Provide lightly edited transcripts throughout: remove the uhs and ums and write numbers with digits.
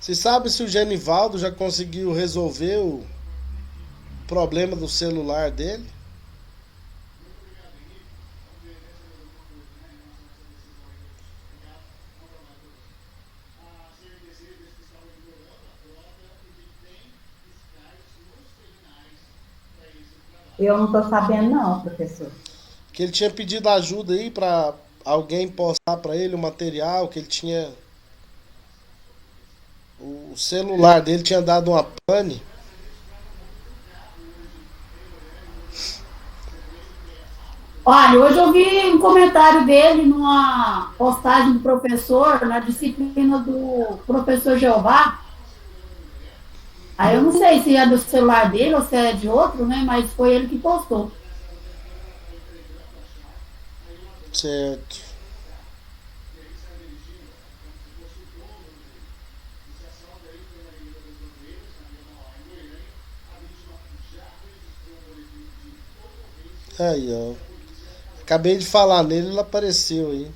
Você sabe se o Genivaldo já conseguiu resolver o problema do celular dele? Eu não estou sabendo, não, professor. Que ele tinha pedido ajuda aí pra alguém postar pra ele o material, que ele tinha. O celular dele tinha dado uma pane. Olha, hoje eu vi um comentário dele numa postagem do professor, na disciplina do professor Jeová. Aí eu não sei se é do celular dele ou se é de outro, né? Mas foi ele que postou. Certo. Aí, ó. Acabei de falar nele, ele apareceu aí.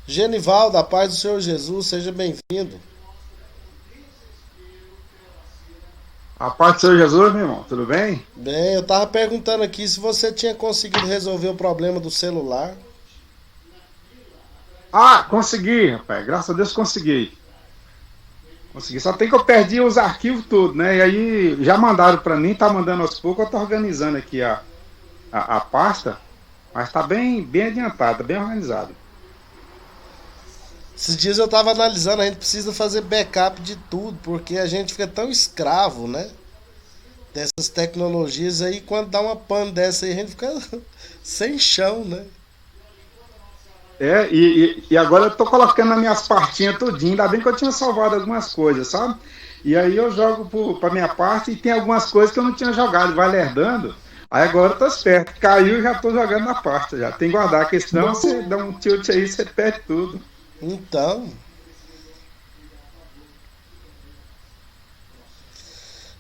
Genivaldo, a paz do Senhor Jesus, seja bem-vindo. A paz do Senhor Jesus, meu irmão, tudo bem? Bem, eu tava perguntando aqui se você tinha conseguido resolver o problema do celular. Ah, consegui, rapaz, graças a Deus consegui. Consegui, só tem que eu perdi os arquivos todos, né? E aí já mandaram para mim, tá mandando aos poucos, eu tô organizando aqui a pasta, mas tá bem adiantado, bem organizado. Esses dias eu tava analisando, a gente precisa fazer backup de tudo, porque a gente fica tão escravo, né? Dessas tecnologias aí, quando dá uma pane dessa aí, a gente fica sem chão, né? E agora eu tô colocando nas minhas partinhas tudinho, ainda bem que eu tinha salvado algumas coisas, sabe? E aí eu jogo pra minha parte e tem algumas coisas que eu não tinha jogado, vai lerdando. Aí agora eu tô esperto, caiu e já tô jogando na pasta, já tem que guardar, porque senão você dá um tilt aí, você perde tudo. Então,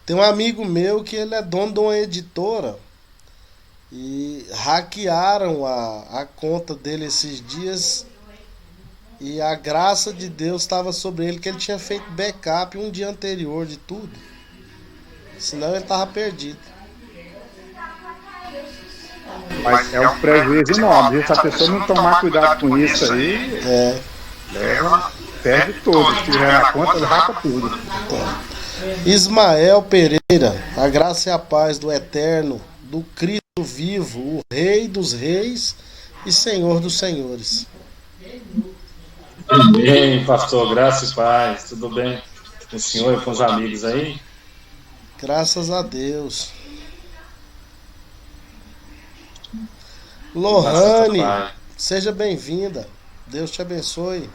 tem um amigo meu que ele é dono de uma editora e hackearam a conta dele esses dias e a graça de Deus estava sobre ele que ele tinha feito backup um dia anterior de tudo. Senão ele tava perdido. Mas é um prejuízo enorme. Se a pessoa não tomar cuidado com isso aí, É. leva, perde tudo. Se tiver na conta, rapa tudo. Ismael Pereira, a graça e a paz do Eterno, do Cristo vivo, o Rei dos Reis e Senhor dos Senhores. Bem, pastor, graça e paz, tudo bem com o senhor e com os amigos aí? Graças a Deus. Graças ao Lohane, Pai. seja bem-vinda. Deus te abençoe.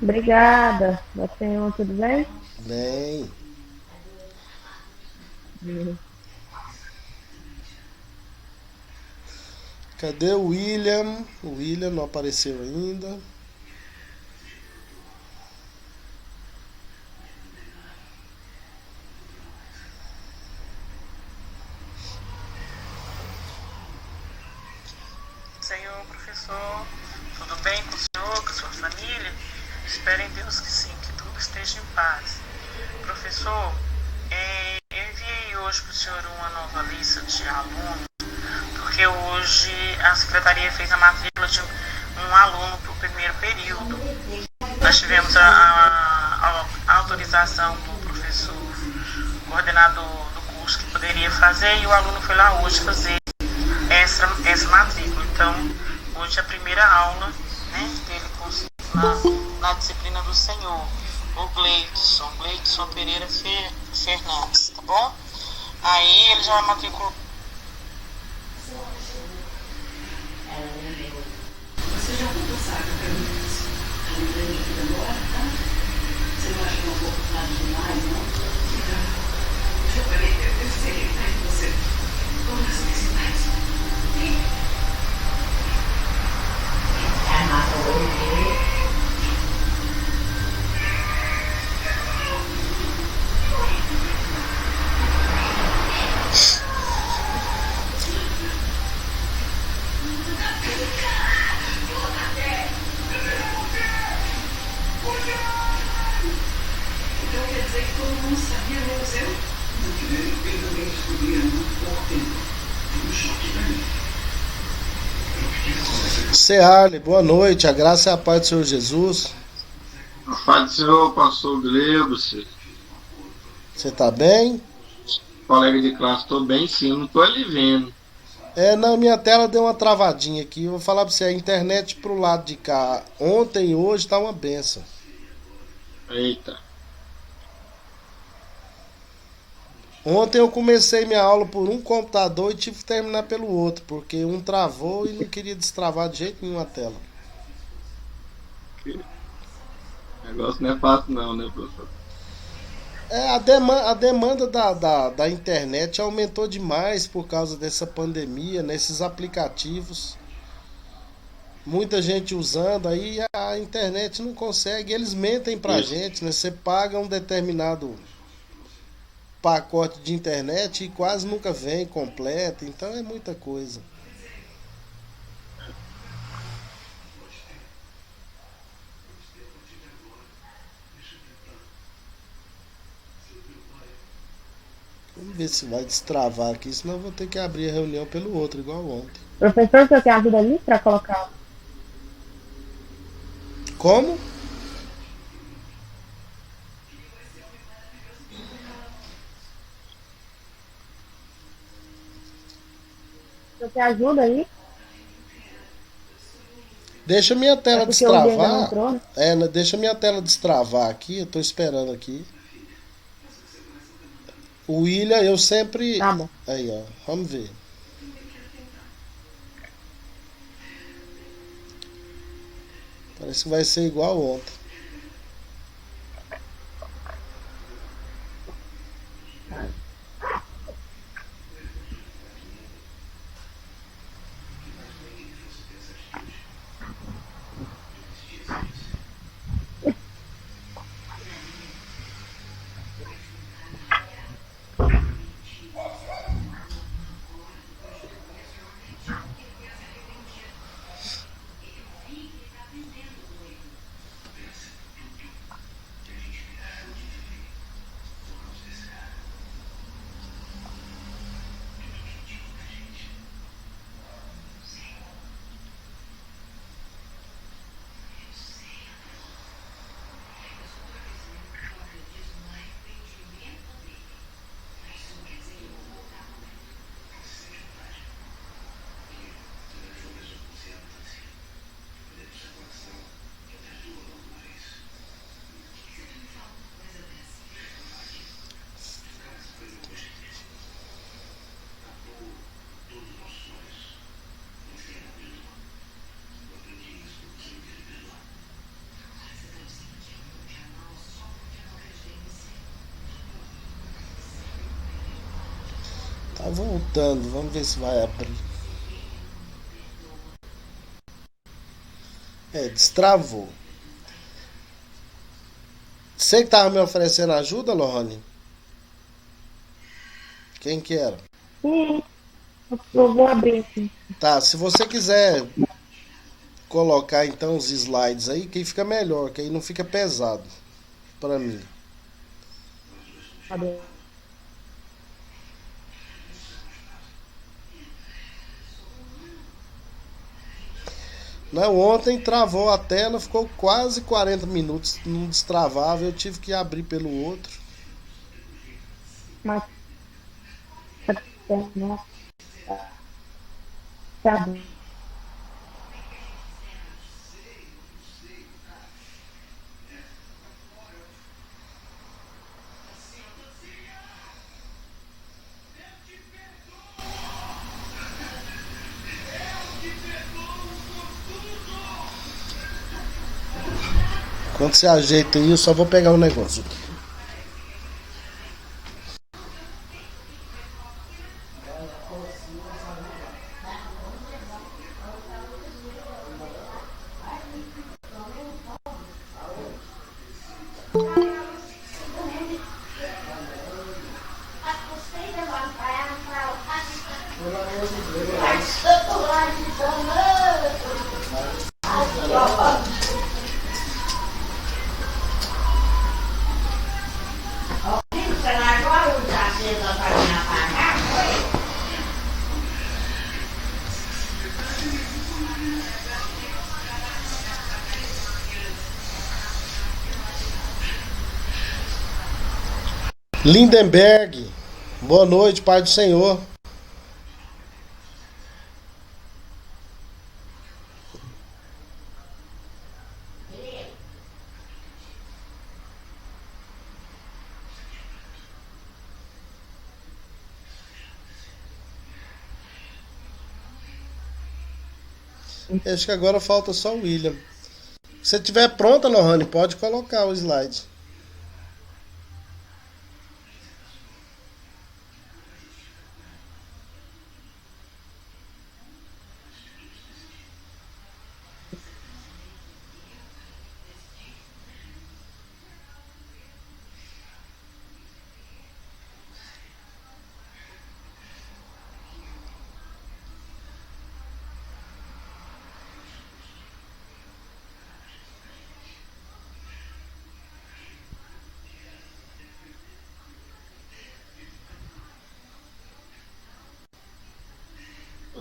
Obrigada. Senhor, tudo bem? Bem. Cadê o William? O William não apareceu ainda. Senhor, professor, tudo bem com o senhor, com a sua família? Espero em Deus que sim, que tudo esteja em paz. Professor, eu enviei hoje para o senhor uma nova lista de alunos, porque hoje a secretaria fez a matrícula de um aluno para o primeiro período. Nós tivemos a autorização do professor coordenador do curso que poderia fazer e o aluno foi lá hoje fazer essa matrícula. Então, hoje é a primeira aula, né, dele na disciplina do Senhor, o Gleidson Pereira Fernandes, tá bom? Aí ele já matriculou. Você já contou, sabe, perguntas? A lembrei aqui agora, tá? Você não acha que é um pouco tarde demais, não? Eu sei que ele tá com você. Vamos resolver esse mais. Cearle, boa noite, a graça e a paz do Senhor Jesus. A paz do Senhor, pastor Gleudo, Você tá bem? colega de classe, estou bem sim, não estou ali vendo. Não, minha tela deu uma travadinha aqui. Eu vou falar pra você, a internet pro lado de cá, ontem e hoje tá uma benção. Eita. Ontem eu comecei minha aula por um computador e tive que terminar pelo outro, porque um travou e não queria destravar de jeito nenhum a tela. O negócio não é fácil não, né, professor? A demanda da internet aumentou demais por causa dessa pandemia, nesses aplicativos. Muita gente usando, aí a internet não consegue, eles mentem pra gente, né? Você paga um determinado pacote de internet e quase nunca vem completo, então é muita coisa. Vamos ver se vai destravar aqui, senão eu vou ter que abrir a reunião pelo outro, igual ontem. Professor, você tem ajuda ali para colocar? Como? Você tem ajuda aí? Deixa minha tela É porque o Diego não destravar. entrou, né? Deixa minha tela destravar aqui, eu tô esperando aqui. O William, eu sempre. Tá bom. Aí, ó, vamos ver. Parece que vai ser igual ontem. Tá voltando, vamos ver se vai abrir. Destravou. Você que tava me oferecendo ajuda, Lohane? Quem que era? Sim, eu vou abrir aqui. Tá, se você quiser colocar então os slides aí, que aí fica melhor, que aí não fica pesado pra mim. Cadê? Não, ontem travou a tela, ficou quase 40 minutos, não destravava, eu tive que abrir pelo outro. Mas... Tá bom. Quando você ajeita aí, eu só vou pegar um negócio aqui. Lindenberg, boa noite, Pai do Senhor. Acho que agora falta só o William. Se estiver pronta, Lohane, pode colocar o slide.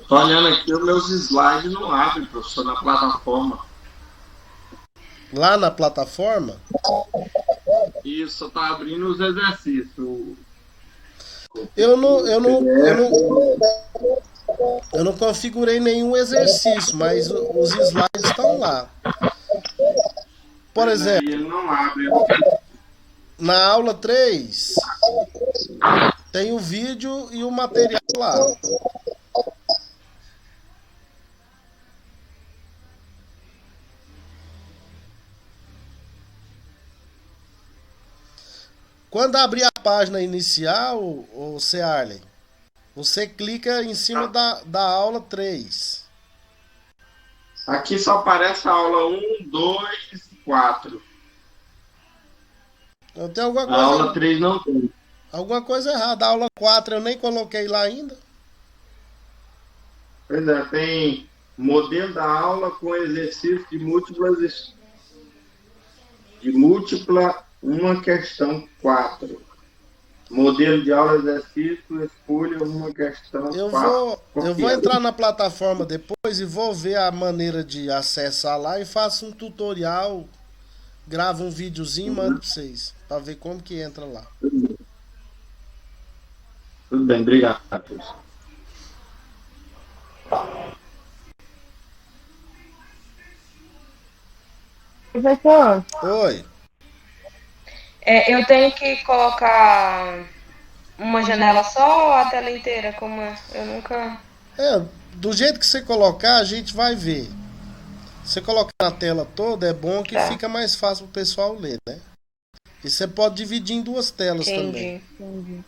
Tô olhando aqui, os meus slides não abrem, professor, na plataforma. Lá na plataforma, Isso, tá abrindo os exercícios. eu não configurei nenhum exercício, mas os slides estão lá. Por exemplo, Ele não abre. na aula 3, tem o vídeo e o material lá. Quando abrir a página inicial, o Arlen, você clica em cima da aula 3. Aqui só aparece a aula 1, 2, 4. Eu tenho alguma A coisa, aula 3 não tem. alguma coisa errada. A aula 4 eu nem coloquei lá ainda. Pois é, tem modelo da aula com exercício de múltipla, uma questão 4. Modelo de aula exercício, escolha uma questão Eu 4. vou entrar na plataforma depois e vou ver a maneira de acessar lá e faço um tutorial, gravo um videozinho e mando pra vocês, pra ver como que entra lá. Tudo bem, obrigado. Professor, Oi. Eu tenho que colocar uma janela só ou a tela inteira? Como é? Eu nunca. Do jeito que você colocar, a gente vai ver. Você colocar na tela toda, é bom que Tá. fica mais fácil pro pessoal ler, né? E você pode dividir em duas telas também. Entendi.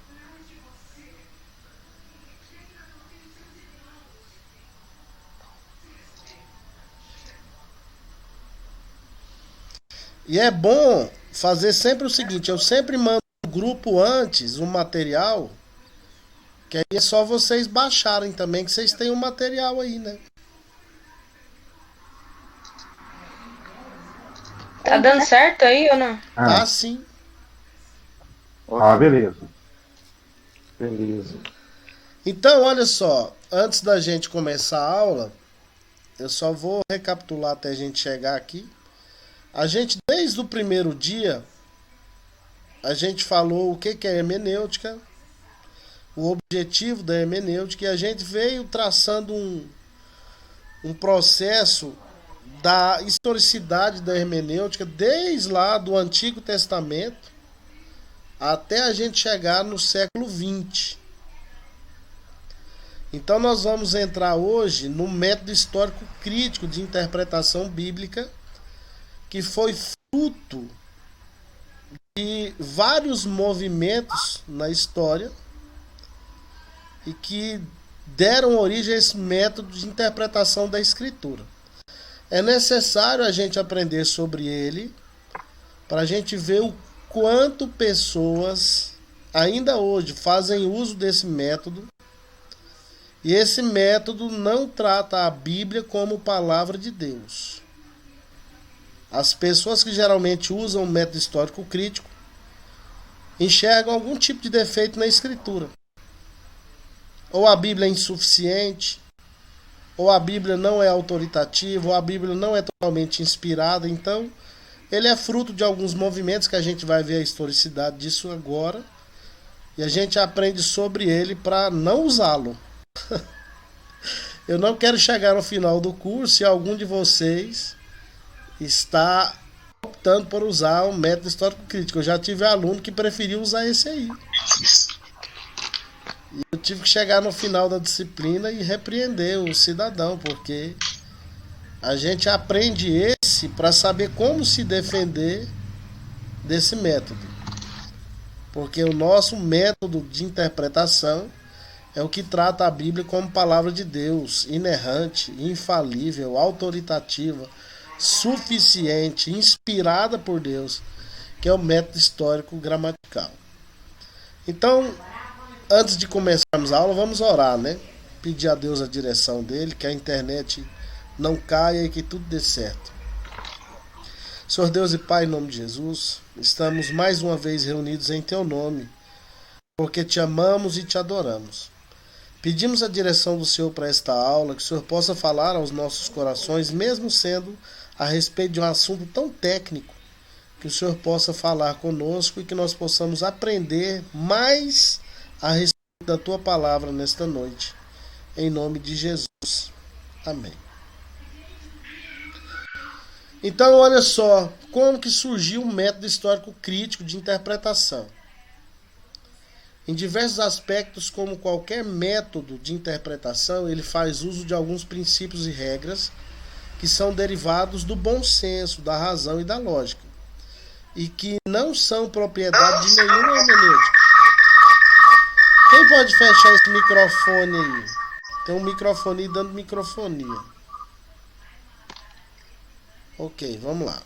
E é bom fazer sempre o seguinte, eu sempre mando no grupo antes um material, que aí é só vocês baixarem também, que vocês têm o material aí, né? Tá dando certo aí ou não? Tá sim. Beleza. Beleza. Então, olha só, antes da gente começar a aula, eu só vou recapitular até a gente chegar aqui. A gente, desde o primeiro dia, a gente falou o que é hermenêutica, o objetivo da hermenêutica, e a gente veio traçando um processo da historicidade da hermenêutica, desde lá do Antigo Testamento até a gente chegar no século XX. Então nós vamos entrar hoje no método histórico crítico de interpretação bíblica, que foi fruto de vários movimentos na história e que deram origem a esse método de interpretação da escritura. É necessário a gente aprender sobre ele para a gente ver o quanto pessoas ainda hoje fazem uso desse método, e esse método não trata a Bíblia como palavra de Deus. As pessoas que geralmente usam o método histórico crítico enxergam algum tipo de defeito na escritura. Ou a Bíblia é insuficiente, ou a Bíblia não é autoritativa, ou a Bíblia não é totalmente inspirada. Então, ele é fruto de alguns movimentos que a gente vai ver a historicidade disso agora. e a gente aprende sobre ele para não usá-lo. Eu não quero chegar no final do curso e algum de vocês está optando por usar o método histórico crítico. Eu já tive aluno que preferiu usar esse aí. E eu tive que chegar no final da disciplina e repreender o cidadão, porque a gente aprende esse para saber como se defender desse método. Porque o nosso método de interpretação é o que trata a Bíblia como palavra de Deus, inerrante, infalível, autoritativa, suficiente, inspirada por Deus, que é o método histórico gramatical. Então, antes de começarmos a aula, vamos orar, né? Pedir a Deus a direção dele, que a internet não caia e que tudo dê certo. Senhor Deus e Pai, em nome de Jesus, estamos mais uma vez reunidos em Teu nome, porque Te amamos e Te adoramos. Pedimos a direção do Senhor para esta aula, que o Senhor possa falar aos nossos corações, mesmo sendo a respeito de um assunto tão técnico, que o Senhor possa falar conosco e que nós possamos aprender mais a respeito da Tua palavra nesta noite. Em nome de Jesus. Amém. Então, olha só, como que surgiu o método histórico crítico de interpretação. Em diversos aspectos, como qualquer método de interpretação, ele faz uso de alguns princípios e regras que são derivados do bom senso, da razão e da lógica, e que não são propriedade de nenhuma hermenêutica. Quem pode fechar esse microfone aí? Tem um microfone aí dando microfonia. Ok, vamos lá.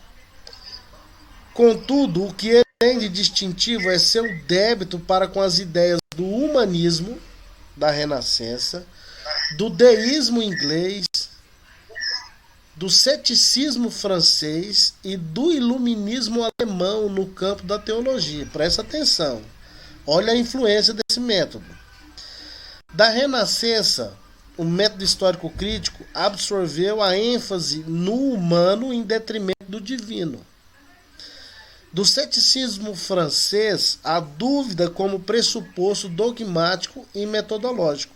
Contudo, o que ele tem de distintivo é seu débito para com as ideias do humanismo da Renascença, do deísmo inglês, do ceticismo francês e do iluminismo alemão no campo da teologia. Presta atenção. Olha a influência desse método. Da Renascença, o método histórico crítico absorveu a ênfase no humano em detrimento do divino. Do ceticismo francês, a dúvida como pressuposto dogmático e metodológico.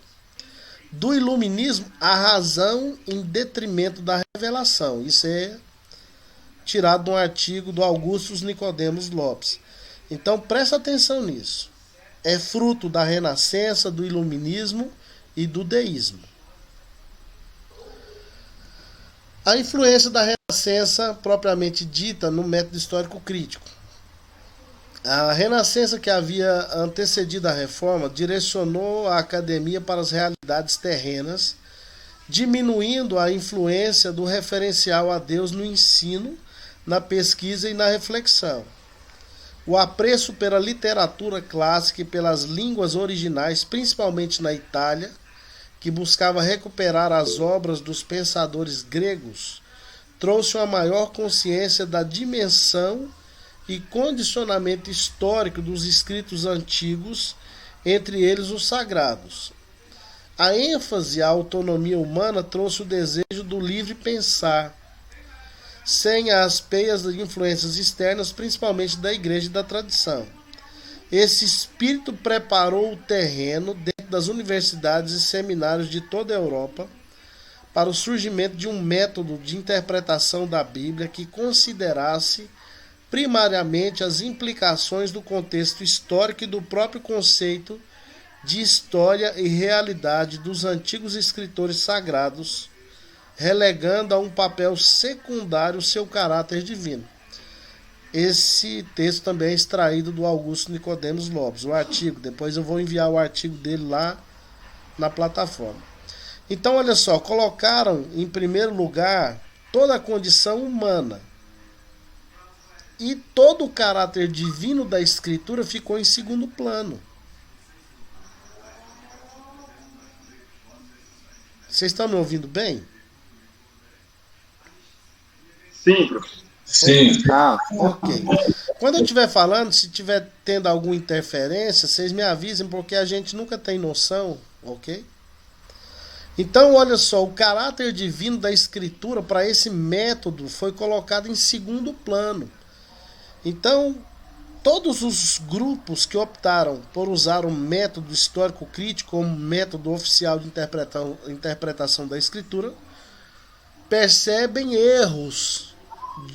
Do iluminismo, a razão em detrimento da revelação. Isso é tirado de um artigo do Augustus Nicodemos Lopes. Então, presta atenção nisso. É fruto da Renascença, do iluminismo e do deísmo. A influência da Renascença, propriamente dita, no método histórico crítico. A Renascença, que havia antecedido a Reforma, direcionou a academia para as realidades terrenas, diminuindo a influência do referencial a Deus no ensino, na pesquisa e na reflexão. O apreço pela literatura clássica e pelas línguas originais, principalmente na Itália, que buscava recuperar as obras dos pensadores gregos, trouxe uma maior consciência da dimensão e condicionamento histórico dos escritos antigos, entre eles os sagrados. A ênfase à autonomia humana trouxe o desejo do livre pensar, sem as peias de influências externas, principalmente da igreja e da tradição. Esse espírito preparou o terreno dentro das universidades e seminários de toda a Europa para o surgimento de um método de interpretação da Bíblia que considerasse primariamente as implicações do contexto histórico e do próprio conceito de história e realidade dos antigos escritores sagrados, relegando a um papel secundário seu caráter divino. Esse texto também é extraído do Augusto Nicodemos Lopes, o artigo. Depois eu vou enviar o artigo dele lá na plataforma. Então, olha só, colocaram em primeiro lugar toda a condição humana. E todo o caráter divino da Escritura ficou em segundo plano. Vocês estão me ouvindo bem? Sim, professor. Sim. Ok. Quando eu estiver falando, se estiver tendo alguma interferência, vocês me avisem, porque a gente nunca tem noção, ok? Então, olha só, o caráter divino da Escritura para esse método foi colocado em segundo plano. Então, todos os grupos que optaram por usar o método histórico crítico como método oficial de interpretação da escritura percebem erros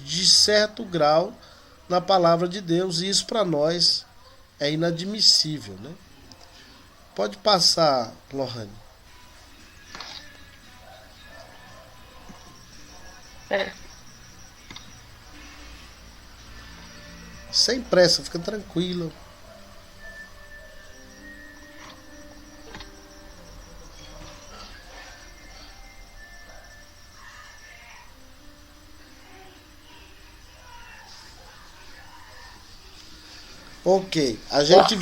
de certo grau na palavra de Deus, e isso para nós é inadmissível, né? Pode passar, Lohane. Sem pressa, fica tranquilo. Ok, a gente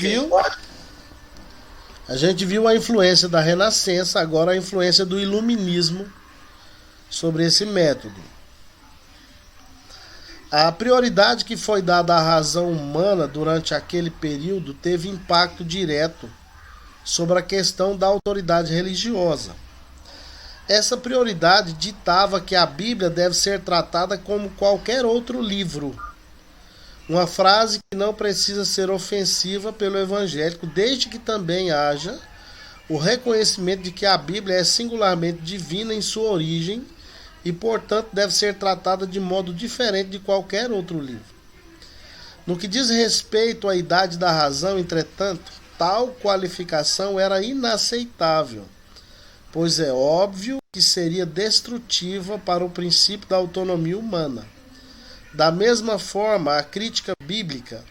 viu a influência da Renascença, agora a influência do Iluminismo sobre esse método. A prioridade que foi dada à razão humana durante aquele período teve impacto direto sobre a questão da autoridade religiosa. Essa prioridade ditava que a Bíblia deve ser tratada como qualquer outro livro. Uma frase que não precisa ser ofensiva pelo evangélico, desde que também haja o reconhecimento de que a Bíblia é singularmente divina em sua origem e, portanto, deve ser tratada de modo diferente de qualquer outro livro. No que diz respeito à idade da razão, entretanto, tal qualificação era inaceitável, pois é óbvio que seria destrutiva para o princípio da autonomia humana. Da mesma forma, a crítica bíblica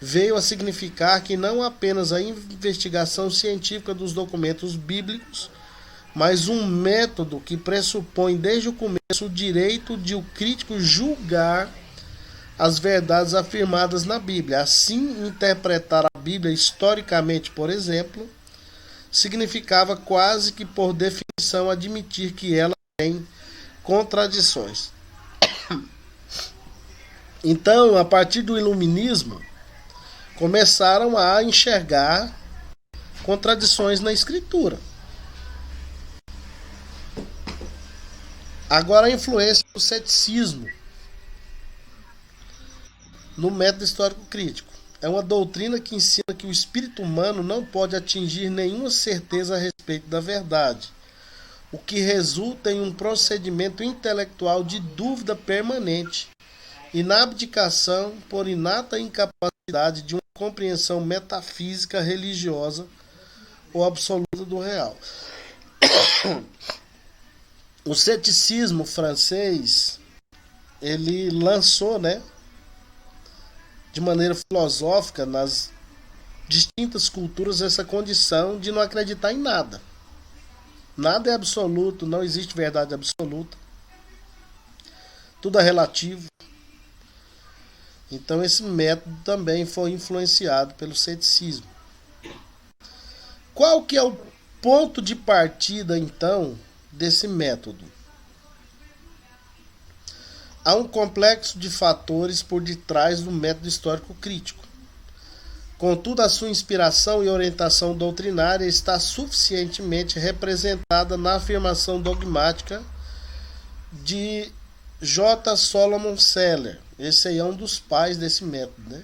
veio a significar que não apenas a investigação científica dos documentos bíblicos, mas um método que pressupõe desde o começo o direito de o crítico julgar as verdades afirmadas na Bíblia. Assim, interpretar a Bíblia historicamente, por exemplo, significava quase que por definição admitir que ela tem contradições. Então, a partir do Iluminismo, começaram a enxergar contradições na Escritura. Agora, a influência do ceticismo no método histórico crítico. É uma doutrina que ensina que o espírito humano não pode atingir nenhuma certeza a respeito da verdade, o que resulta em um procedimento intelectual de dúvida permanente e na abdicação por inata incapacidade de uma compreensão metafísica, religiosa ou absoluta do real. O ceticismo francês, ele lançou, de maneira filosófica nas distintas culturas essa condição de não acreditar em nada. Nada é absoluto, não existe verdade absoluta. Tudo é relativo. Então esse método também foi influenciado pelo ceticismo. Qual que é o ponto de partida, então, desse método? Há um complexo de fatores por detrás do método histórico crítico. Contudo, a sua inspiração e orientação doutrinária está suficientemente representada na afirmação dogmática de J. Solomon Seller. Esse aí é um dos pais desse método,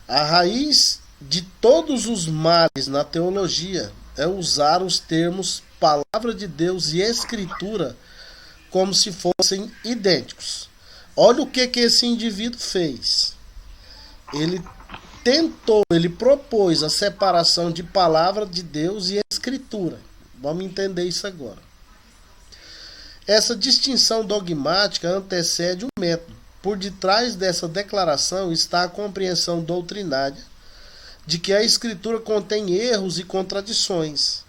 A raiz de todos os males na teologia é usar os termos palavra de Deus e escritura como se fossem idênticos. Olha o que esse indivíduo fez. Ele propôs a separação de palavra de Deus e escritura. Vamos entender isso agora. Essa distinção dogmática antecede o método. Por detrás dessa declaração está a compreensão doutrinária de que a Escritura contém erros e contradições,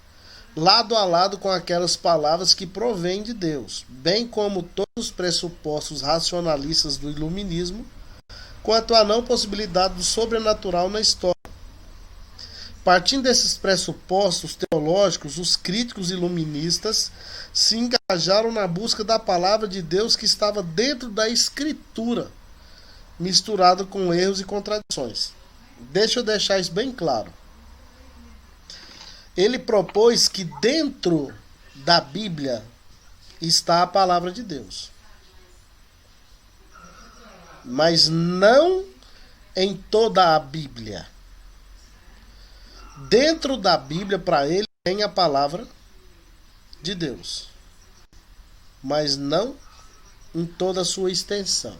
lado a lado com aquelas palavras que provêm de Deus, bem como todos os pressupostos racionalistas do Iluminismo, quanto à não possibilidade do sobrenatural na história. Partindo desses pressupostos teológicos, os críticos iluministas se engajaram na busca da palavra de Deus que estava dentro da Escritura, misturado com erros e contradições. Deixa eu deixar isso bem claro. Ele propôs que dentro da Bíblia está a palavra de Deus, mas não em toda a Bíblia. Dentro da Bíblia, para ele, tem a palavra de Deus, mas não em toda a sua extensão.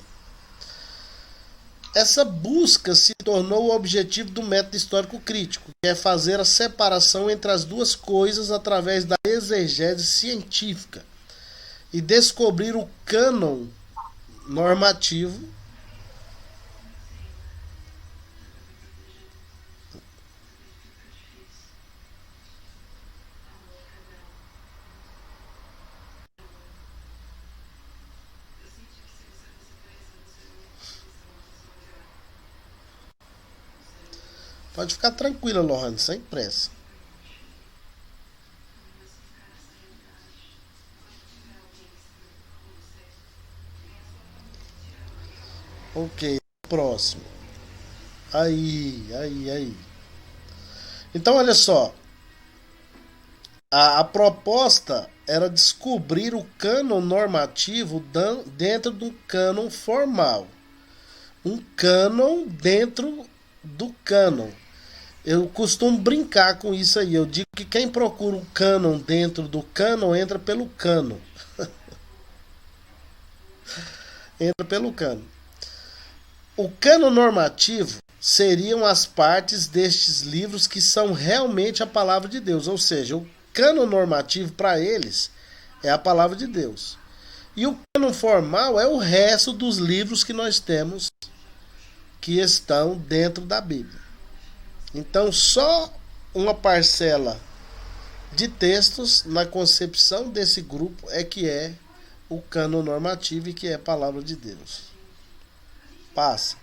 Essa busca se tornou o objetivo do método histórico crítico, que é fazer a separação entre as duas coisas através da exegese científica e descobrir o cânon normativo Pode ficar tranquila, Lohane, sem pressa. Ok, próximo. Aí. Então, olha só. A proposta era descobrir o cânon normativo dentro do cânon formal. Um cânon dentro do cânon. Eu costumo brincar com isso aí. Eu digo que quem procura o cânon dentro do cânon entra pelo cânon. Entra pelo cânon. O cânon normativo seriam as partes destes livros que são realmente a palavra de Deus. Ou seja, o cânon normativo para eles é a palavra de Deus. E o cânon formal é o resto dos livros que nós temos que estão dentro da Bíblia. Então, só uma parcela de textos na concepção desse grupo é que é o cânon normativo e que é a palavra de Deus. Passa.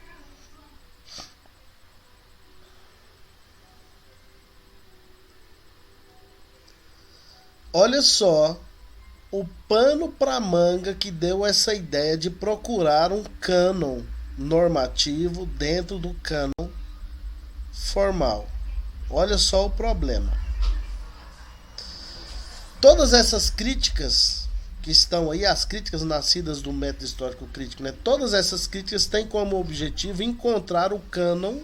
Olha só o pano para manga que deu essa ideia de procurar um cânon normativo dentro do cânon formal. Olha só o problema. Todas essas críticas que estão aí, as críticas nascidas do método histórico crítico, né? Todas essas críticas têm como objetivo encontrar o cânon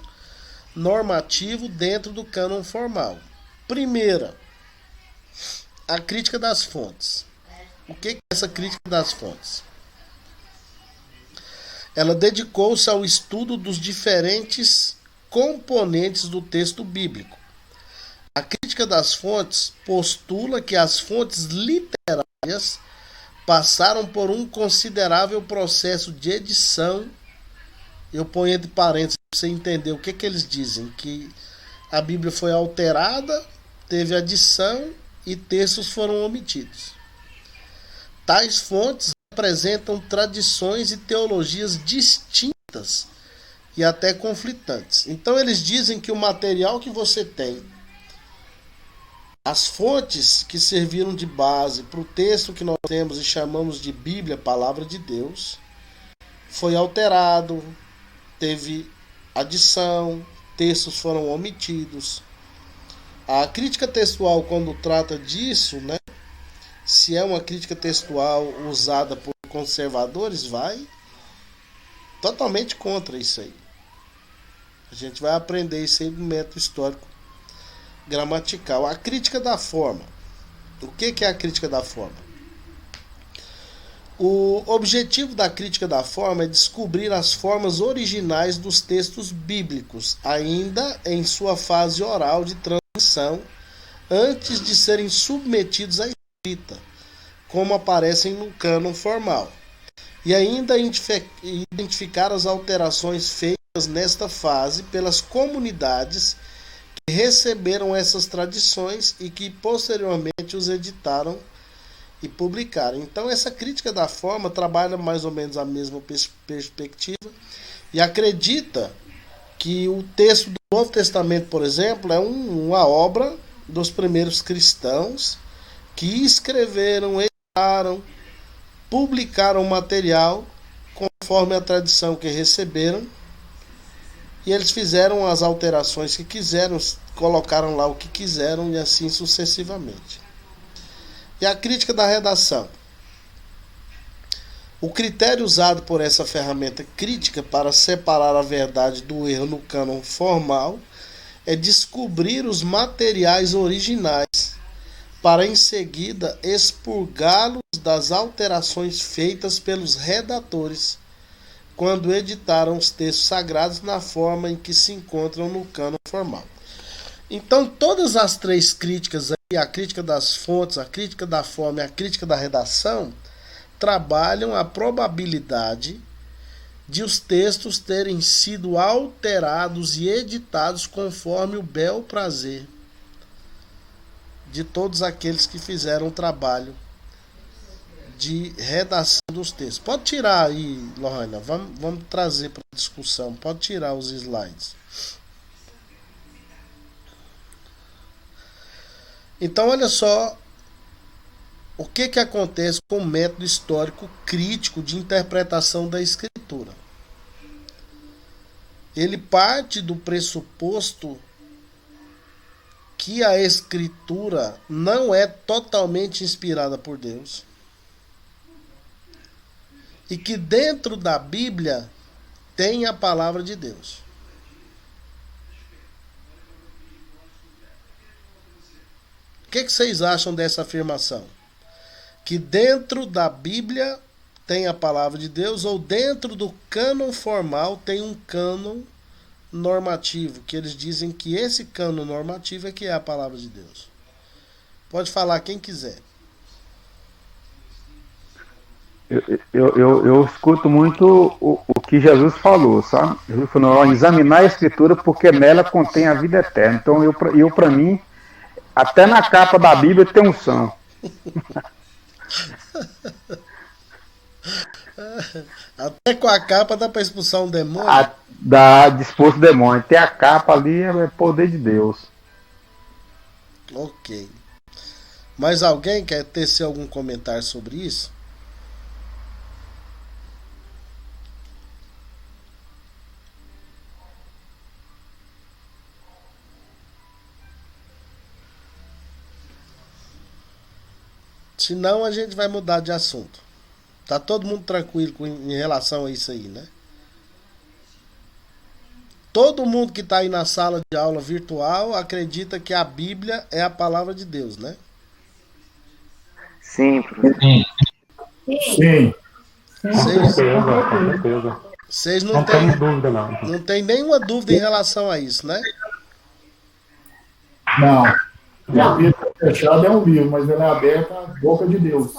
normativo dentro do cânon formal. Primeira, a crítica das fontes. O que é essa crítica das fontes? Ela dedicou-se ao estudo dos diferentes componentes do texto bíblico. A crítica das fontes postula que as fontes literárias passaram por um considerável processo de edição. Eu ponho entre parênteses para você entender o que eles dizem, que a Bíblia foi alterada, teve adição e textos foram omitidos. Tais fontes representam tradições e teologias distintas e até conflitantes. Então eles dizem que o material que você tem, as fontes que serviram de base para o texto que nós temos e chamamos de Bíblia, Palavra de Deus, foi alterado, teve adição, textos foram omitidos. A crítica textual, quando trata disso, né, se é uma crítica textual usada por conservadores, vai totalmente contra isso aí. A gente vai aprender isso aí no método histórico gramatical. A crítica da forma. O que é a crítica da forma? O objetivo da crítica da forma é descobrir as formas originais dos textos bíblicos, ainda em sua fase oral de transição, antes de serem submetidos à escrita, como aparecem no cânon formal. E ainda identificar as alterações feitas nesta fase pelas comunidades que receberam essas tradições e que posteriormente os editaram e publicaram. Então essa crítica da forma trabalha mais ou menos a mesma perspectiva e acredita que o texto do Novo Testamento, por exemplo, é uma obra dos primeiros cristãos que escreveram, editaram, publicaram material conforme a tradição que receberam e eles fizeram as alterações que quiseram, colocaram lá o que quiseram e assim sucessivamente. E a crítica da redação. O critério usado por essa ferramenta crítica para separar a verdade do erro no cânon formal é descobrir os materiais originais, para em seguida expurgá-los das alterações feitas pelos redatores quando editaram os textos sagrados na forma em que se encontram no cânon formal. Então, todas as três críticas, aí, a crítica das fontes, a crítica da forma e a crítica da redação, trabalham a probabilidade de os textos terem sido alterados e editados conforme o bel prazer de todos aqueles que fizeram o trabalho de redação dos textos. Pode tirar aí, Lohana, vamos trazer para a discussão. Pode tirar os slides. Então, olha só o que acontece com o método histórico crítico de interpretação da Escritura. Ele parte do pressuposto que a Escritura não é totalmente inspirada por Deus e que dentro da Bíblia tem a palavra de Deus. O que vocês acham dessa afirmação? Que dentro da Bíblia tem a palavra de Deus, ou dentro do cânon formal tem um cânon normativo, que eles dizem que esse cânon normativo é que é a palavra de Deus. Pode falar quem quiser. Eu escuto muito o que Jesus falou, sabe? Jesus falou, examinar a Escritura porque nela contém a vida eterna. Então, eu para mim, até na capa da Bíblia tem unção. Até com a capa dá para expulsar um demônio? Dá disposto demônio. Tem a capa ali, é poder de Deus. Ok. Mas alguém quer tecer algum comentário sobre isso? Senão a gente vai mudar de assunto. Tá todo mundo tranquilo em relação a isso aí, né? Todo mundo que está aí na sala de aula virtual acredita que a Bíblia é a palavra de Deus, né? Sim, professor. Sim. Com certeza. Vocês não temos dúvida, não. Não tem nenhuma dúvida em relação a isso, né? Não. A Bíblia fechada é um livro, mas ela é aberta à boca de Deus.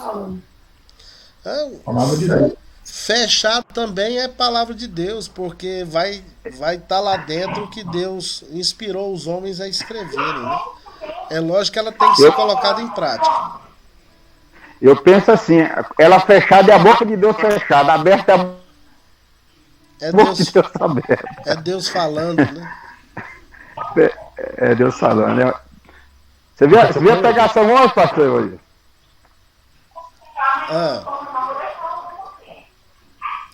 Palavra de Deus. Fechado também é palavra de Deus, porque vai estar lá dentro que Deus inspirou os homens a escreverem, né? É lógico que ela tem que ser colocada em prática. Eu penso assim, ela fechada é a boca de Deus fechada, aberta é a boca de Deus aberta. É Deus falando, né? É Deus falando, né? Você viu a pregação hoje, pastor, hoje?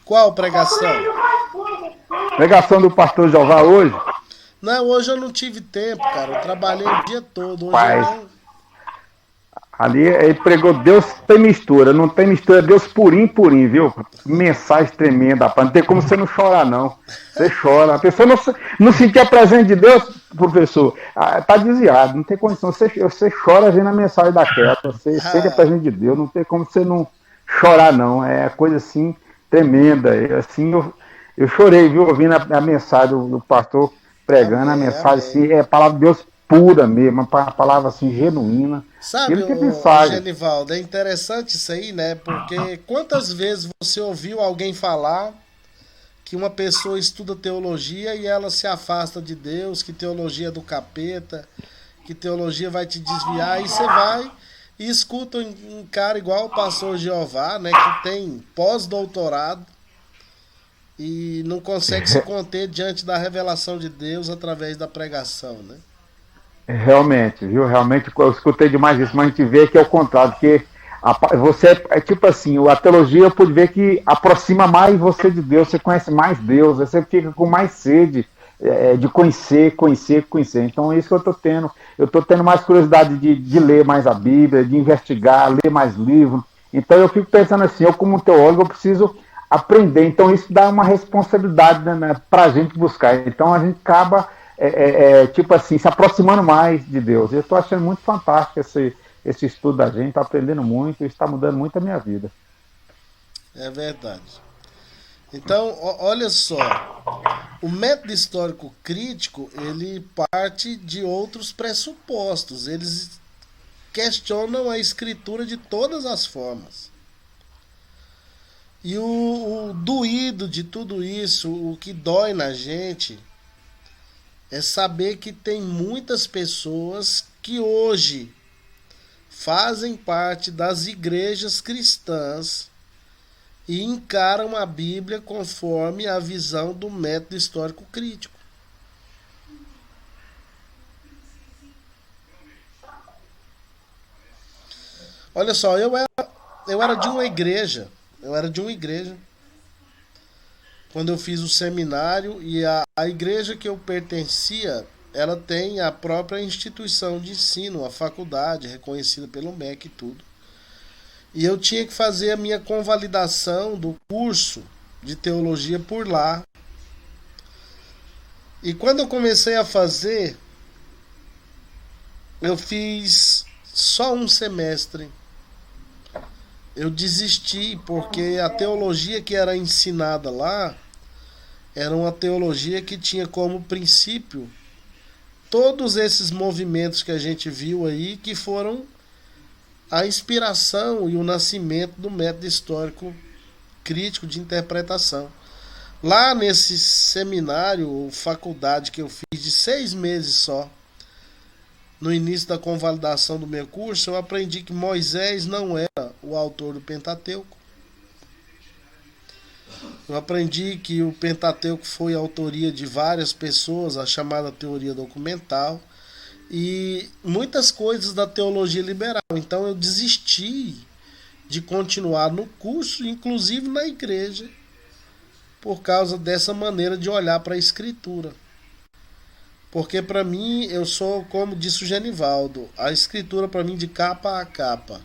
Qual pregação? Pregação do pastor Jeová hoje? Não, hoje eu não tive tempo, cara. Eu trabalhei o dia todo. Hoje ali ele pregou Deus tem mistura, não tem mistura, Deus purinho, viu? Mensagem tremenda, rapaz. Não tem como você não chorar, não. Você chora. A pessoa não sentir a presença de Deus, professor, tá desviado, não tem condição. Você chora vendo a mensagem daquela, você sente a presença de Deus, não tem como você não chorar, não. É coisa assim tremenda. Assim, eu chorei, viu? Ouvindo a mensagem do pastor pregando, a mensagem assim, é a palavra de Deus pura mesmo, uma palavra assim genuína. Sabe, Genivaldo, é interessante isso aí, né? Porque quantas vezes você ouviu alguém falar que uma pessoa estuda teologia e ela se afasta de Deus, que teologia é do capeta, que teologia vai te desviar, e você vai e escuta um cara igual o pastor Jeová, né? Que tem pós-doutorado e não consegue se conter diante da revelação de Deus através da pregação, né? Realmente, viu? Realmente eu escutei demais isso, mas a gente vê que é o contrário, porque você é tipo assim, a teologia eu pude ver que aproxima mais você de Deus, você conhece mais Deus, você fica com mais sede de conhecer. Então é isso que eu estou tendo mais curiosidade de ler mais a Bíblia, de investigar, ler mais livros, Então eu fico pensando assim, eu como teólogo eu preciso aprender, então isso dá uma responsabilidade, né, para a gente buscar. Então a gente acaba, tipo assim, se aproximando mais de Deus. Eu estou achando muito fantástico esse estudo da gente, estou aprendendo muito, isso está mudando muito a minha vida. É verdade. Então, olha só, o método histórico crítico, ele parte de outros pressupostos. Eles questionam a escritura de todas as formas. E o doído de tudo isso, o que dói na gente, é saber que tem muitas pessoas que hoje fazem parte das igrejas cristãs e encaram a Bíblia conforme a visão do método histórico crítico. Olha só, eu era de uma igreja. Eu era de uma igreja quando eu fiz o seminário, e a igreja que eu pertencia, ela tem a própria instituição de ensino, a faculdade reconhecida pelo MEC e tudo. E eu tinha que fazer a minha convalidação do curso de teologia por lá. E quando eu comecei a fazer, eu fiz só um semestre. Eu desisti porque a teologia que era ensinada lá era uma teologia que tinha como princípio todos esses movimentos que a gente viu aí, que foram a inspiração e o nascimento do método histórico crítico de interpretação. Lá nesse seminário ou faculdade que eu fiz de 6 meses só, no início da convalidação do meu curso, eu aprendi que Moisés não era o autor do Pentateuco. Eu aprendi que o Pentateuco foi a autoria de várias pessoas, a chamada teoria documental, e muitas coisas da teologia liberal. Então eu desisti de continuar no curso, inclusive na igreja, por causa dessa maneira de olhar para a escritura. Porque para mim, eu sou, como disse o Genivaldo, a escritura para mim de capa a capa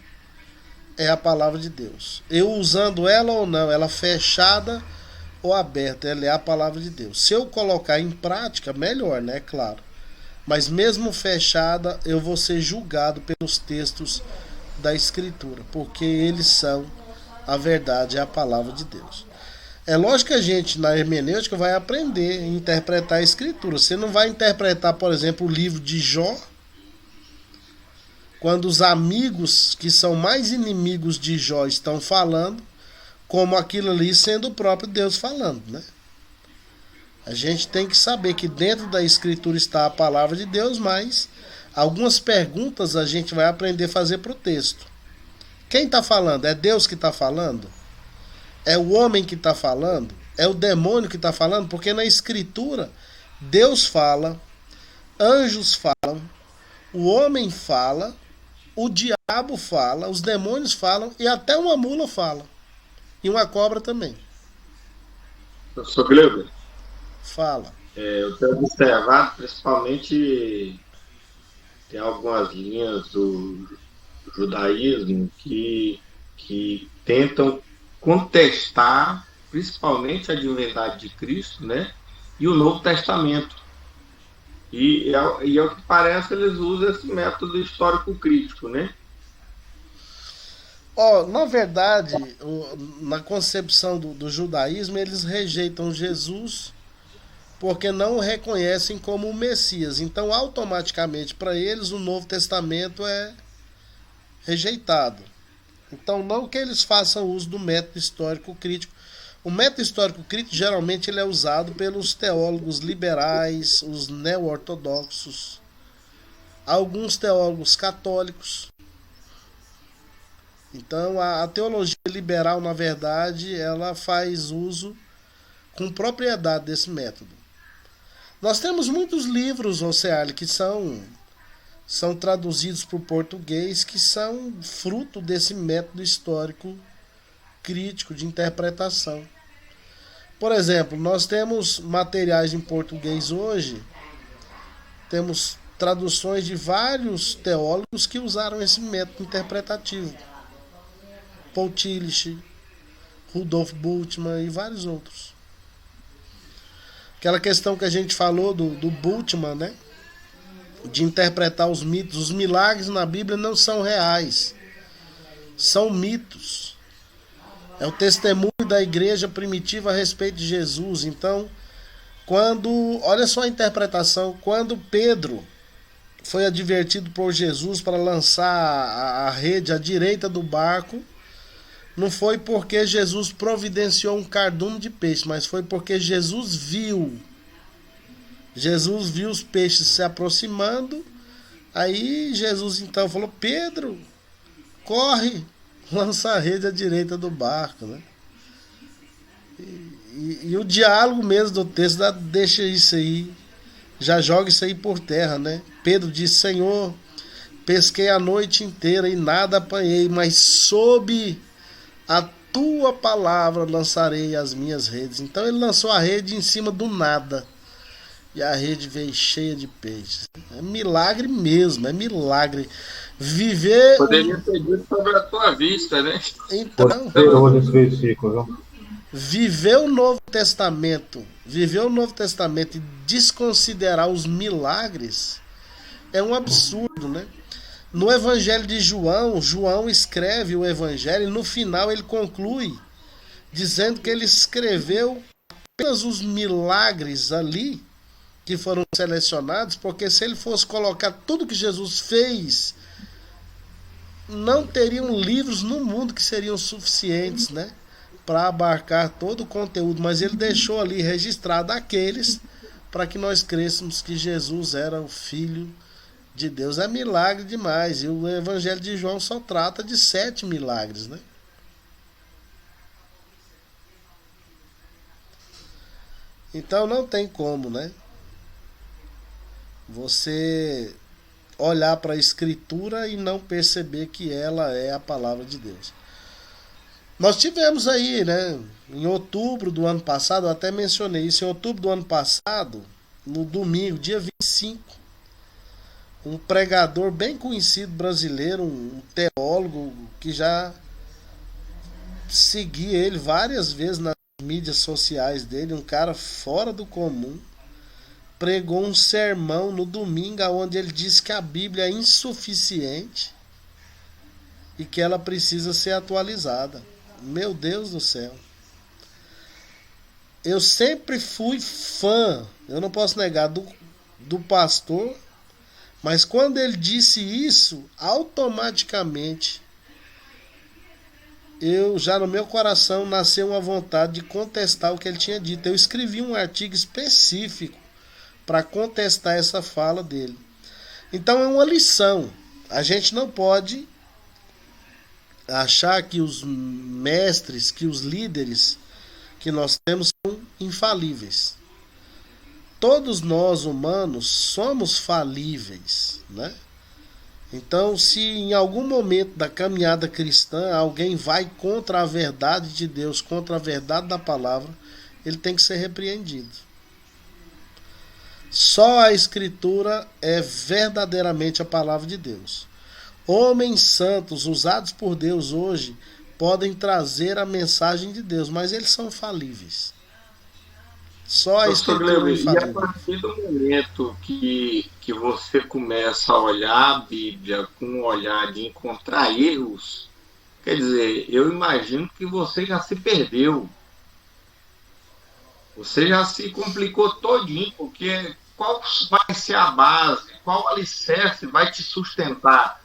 é a palavra de Deus. Eu usando ela ou não, ela fechada ou aberta, ela é a palavra de Deus. Se eu colocar em prática, melhor, né? Claro. Mas mesmo fechada, eu vou ser julgado pelos textos da escritura, porque eles são a verdade, é a palavra de Deus. É lógico que a gente, na hermenêutica, vai aprender a interpretar a escritura. Você não vai interpretar, por exemplo, o livro de Jó, quando os amigos que são mais inimigos de Jó estão falando, como aquilo ali sendo o próprio Deus falando, né? A gente tem que saber que dentro da escritura está a palavra de Deus, mas algumas perguntas a gente vai aprender a fazer para o texto. Quem está falando? É Deus que está falando? É o homem que está falando? É o demônio que está falando? Porque na escritura, Deus fala, anjos falam, o homem fala, o diabo fala, os demônios falam e até uma mula fala. E uma cobra também. Professor Gleuber, Fala. eu tenho observado, principalmente, tem algumas linhas do judaísmo que tentam contestar principalmente a divindade de Cristo, né, e o Novo Testamento. E ao que parece, eles usam esse método histórico crítico, né? Na verdade, na concepção do judaísmo, eles rejeitam Jesus porque não o reconhecem como o Messias. Então, automaticamente, para eles, o Novo Testamento é rejeitado. Então, não que eles façam uso do método histórico crítico. O método histórico crítico, geralmente, ele é usado pelos teólogos liberais, os neo-ortodoxos, alguns teólogos católicos. Então, a teologia liberal, na verdade, ela faz uso com propriedade desse método. Nós temos muitos livros, Oceali, que são traduzidos para o português, que são fruto desse método histórico crítico de interpretação. Por exemplo, nós temos materiais em português hoje, temos traduções de vários teólogos que usaram esse método interpretativo. Paul Tillich, Rudolf Bultmann e vários outros. Aquela questão que a gente falou do Bultmann, né? De interpretar os mitos. Os milagres na Bíblia não são reais. São mitos. É o testemunho da igreja primitiva a respeito de Jesus. Então, olha só a interpretação, quando Pedro foi advertido por Jesus para lançar a rede à direita do barco, não foi porque Jesus providenciou um cardume de peixe, mas foi porque Jesus viu os peixes se aproximando. Aí Jesus então falou: Pedro, corre, lança a rede à direita do barco, né? E o diálogo mesmo do texto deixa isso aí, já joga isso aí por terra, né? Pedro disse: Senhor, pesquei a noite inteira e nada apanhei, mas sob a tua palavra lançarei as minhas redes. Então ele lançou a rede em cima do nada. E a rede veio cheia de peixes. É milagre mesmo, é milagre. Viver. Poderia ter dito sobre a tua vista, né? Então, viver o Novo Testamento e desconsiderar os milagres é um absurdo, né? No Evangelho de João escreve o Evangelho e no final ele conclui dizendo que ele escreveu apenas os milagres ali que foram selecionados, porque se ele fosse colocar tudo que Jesus fez, não teriam livros no mundo que seriam suficientes, né, para abarcar todo o conteúdo, mas ele deixou ali registrado aqueles para que nós crêssemos que Jesus era o Filho de Deus. É milagre demais, e o Evangelho de João só trata de 7 milagres, né? Então não tem como, né, você olhar para a Escritura e não perceber que ela é a palavra de Deus. Nós tivemos aí, né, em outubro do ano passado, eu até mencionei isso, em outubro do ano passado, no domingo, dia 25, um pregador bem conhecido brasileiro, um teólogo que já segui ele várias vezes nas mídias sociais dele, um cara fora do comum, pregou um sermão no domingo onde ele disse que a Bíblia é insuficiente e que ela precisa ser atualizada. Meu Deus do céu. Eu sempre fui fã, eu não posso negar, do pastor, mas quando ele disse isso, automaticamente já no meu coração nasceu uma vontade de contestar o que ele tinha dito. Eu escrevi um artigo específico para contestar essa fala dele. Então é uma lição. A gente não pode achar que os mestres, que os líderes que nós temos são infalíveis. Todos nós humanos somos falíveis, né? Então, se em algum momento da caminhada cristã alguém vai contra a verdade de Deus, contra a verdade da palavra, ele tem que ser repreendido. Só a Escritura é verdadeiramente a palavra de Deus. Homens santos usados por Deus hoje podem trazer a mensagem de Deus, mas eles são falíveis. Só a Escritura é infalível. E a partir do momento que você começa a olhar a Bíblia com um olhar de encontrar erros, quer dizer, eu imagino que você já se perdeu. Você já se complicou todinho, porque qual vai ser a base, qual alicerce vai te sustentar?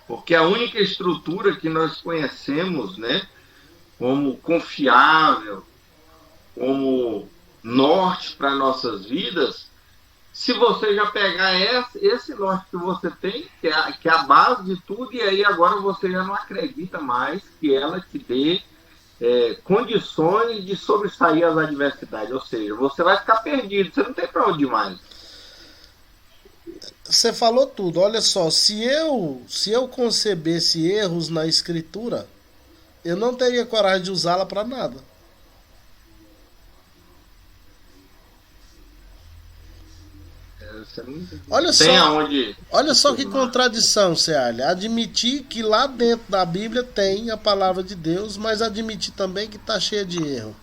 Porque a única estrutura que nós conhecemos, né, como confiável, como norte para nossas vidas, se você já pegar esse norte que você tem, que é a base de tudo, e aí agora você já não acredita mais que ela te dê condições de sobressair as adversidades, ou seja, você vai ficar perdido, você não tem para onde ir mais. Você falou tudo. Olha só, se eu concebesse erros na Escritura, eu não teria coragem de usá-la para nada. Você não Olha tem só, aonde. olha só que contradição, Ceará. Admitir que lá dentro da Bíblia tem a palavra de Deus, mas admitir também que está cheia de erro.